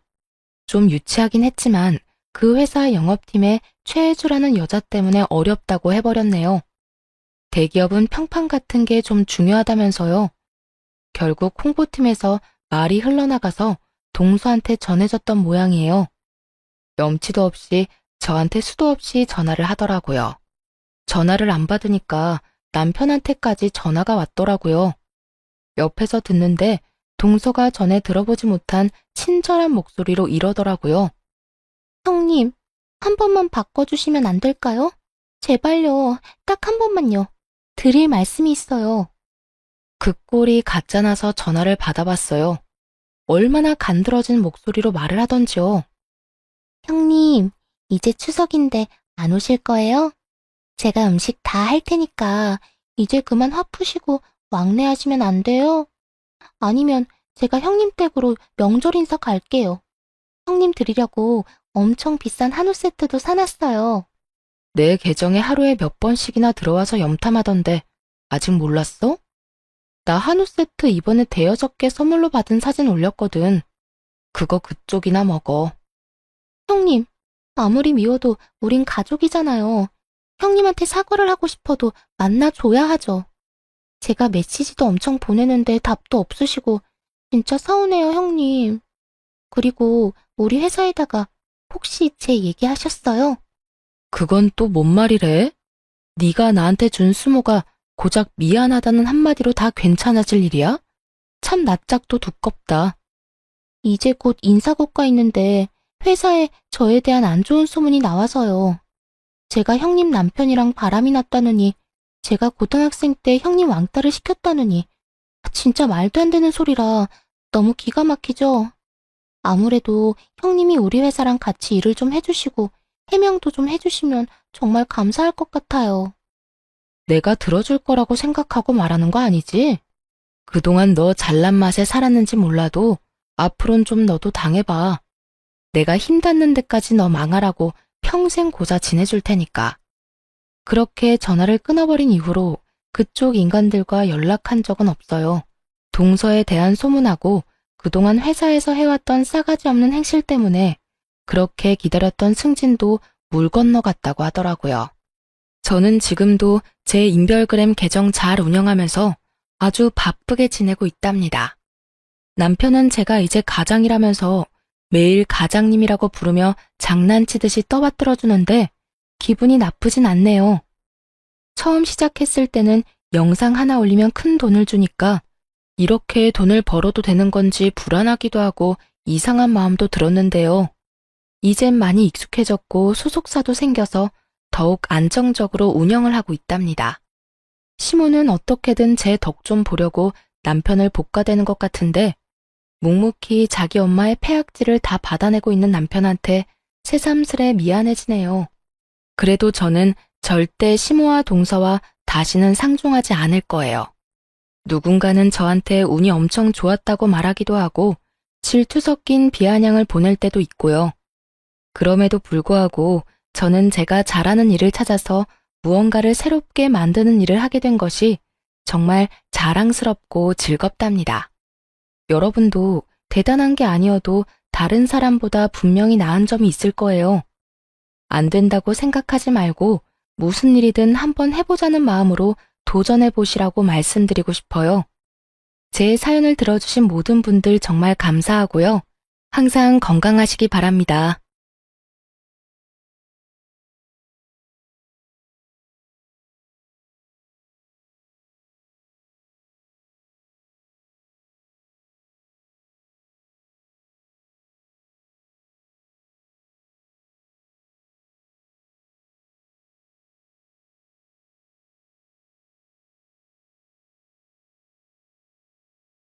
좀 유치하긴 했지만 그 회사 영업팀에 최혜주라는 여자 때문에 어렵다고 해버렸네요. 대기업은 평판 같은 게 좀 중요하다면서요. 결국 홍보팀에서 말이 흘러나가서 동서한테 전해졌던 모양이에요. 염치도 없이 저한테 수도 없이 전화를 하더라고요. 전화를 안 받으니까 남편한테까지 전화가 왔더라고요. 옆에서 듣는데 동서가 전에 들어보지 못한 친절한 목소리로 이러더라고요. 형님, 한 번만 바꿔주시면 안 될까요? 제발요. 딱 한 번만요. 드릴 말씀이 있어요. 그 꼴이 가짜나서 전화를 받아봤어요. 얼마나 간드러진 목소리로 말을 하던지요. 형님, 이제 추석인데 안 오실 거예요? 제가 음식 다 할 테니까 이제 그만 화 푸시고 왕래하시면 안 돼요? 아니면 제가 형님 댁으로 명절 인사 갈게요. 형님 드리려고 엄청 비싼 한우 세트도 사놨어요. 내 계정에 하루에 몇 번씩이나 들어와서 염탐하던데 아직 몰랐어? 나 한우 세트 이번에 대여섯 개 선물로 받은 사진 올렸거든. 그거 그쪽이나 먹어. 형님, 아무리 미워도 우린 가족이잖아요. 형님한테 사과를 하고 싶어도 만나줘야 하죠. 제가 메시지도 엄청 보내는데 답도 없으시고 진짜 서운해요, 형님. 그리고 우리 회사에다가 혹시 제 얘기하셨어요? 그건 또 뭔 말이래? 네가 나한테 준 수모가 고작 미안하다는 한마디로 다 괜찮아질 일이야? 참 낯짝도 두껍다. 이제 곧 인사고과 있는데 회사에 저에 대한 안 좋은 소문이 나와서요. 제가 형님 남편이랑 바람이 났다느니, 제가 고등학생 때 형님 왕따를 시켰다느니, 진짜 말도 안 되는 소리라 너무 기가 막히죠? 아무래도 형님이 우리 회사랑 같이 일을 좀 해주시고 해명도 좀 해주시면 정말 감사할 것 같아요. 내가 들어줄 거라고 생각하고 말하는 거 아니지? 그동안 너 잘난 맛에 살았는지 몰라도 앞으론 좀 너도 당해봐. 내가 힘 닿는 데까지 너 망하라고 평생 고자 지내줄 테니까. 그렇게 전화를 끊어버린 이후로 그쪽 인간들과 연락한 적은 없어요. 동서에 대한 소문하고 그동안 회사에서 해왔던 싸가지 없는 행실 때문에 그렇게 기다렸던 승진도 물 건너갔다고 하더라고요. 저는 지금도 제 인별그램 계정 잘 운영하면서 아주 바쁘게 지내고 있답니다. 남편은 제가 이제 가장이라면서 매일 가장님이라고 부르며 장난치듯이 떠받들어주는데 기분이 나쁘진 않네요. 처음 시작했을 때는 영상 하나 올리면 큰 돈을 주니까 이렇게 돈을 벌어도 되는 건지 불안하기도 하고 이상한 마음도 들었는데요. 이젠 많이 익숙해졌고 소속사도 생겨서 더욱 안정적으로 운영을 하고 있답니다. 시모는 어떻게든 제 덕 좀 보려고 남편을 볶아대는 것 같은데 묵묵히 자기 엄마의 폐악질을 다 받아내고 있는 남편한테 새삼스레 미안해지네요. 그래도 저는 절대 시모와 동서와 다시는 상종하지 않을 거예요. 누군가는 저한테 운이 엄청 좋았다고 말하기도 하고 질투 섞인 비아냥을 보낼 때도 있고요. 그럼에도 불구하고 저는 제가 잘하는 일을 찾아서 무언가를 새롭게 만드는 일을 하게 된 것이 정말 자랑스럽고 즐겁답니다. 여러분도 대단한 게 아니어도 다른 사람보다 분명히 나은 점이 있을 거예요. 안 된다고 생각하지 말고 무슨 일이든 한번 해보자는 마음으로 도전해 보시라고 말씀드리고 싶어요. 제 사연을 들어주신 모든 분들 정말 감사하고요. 항상 건강하시기 바랍니다.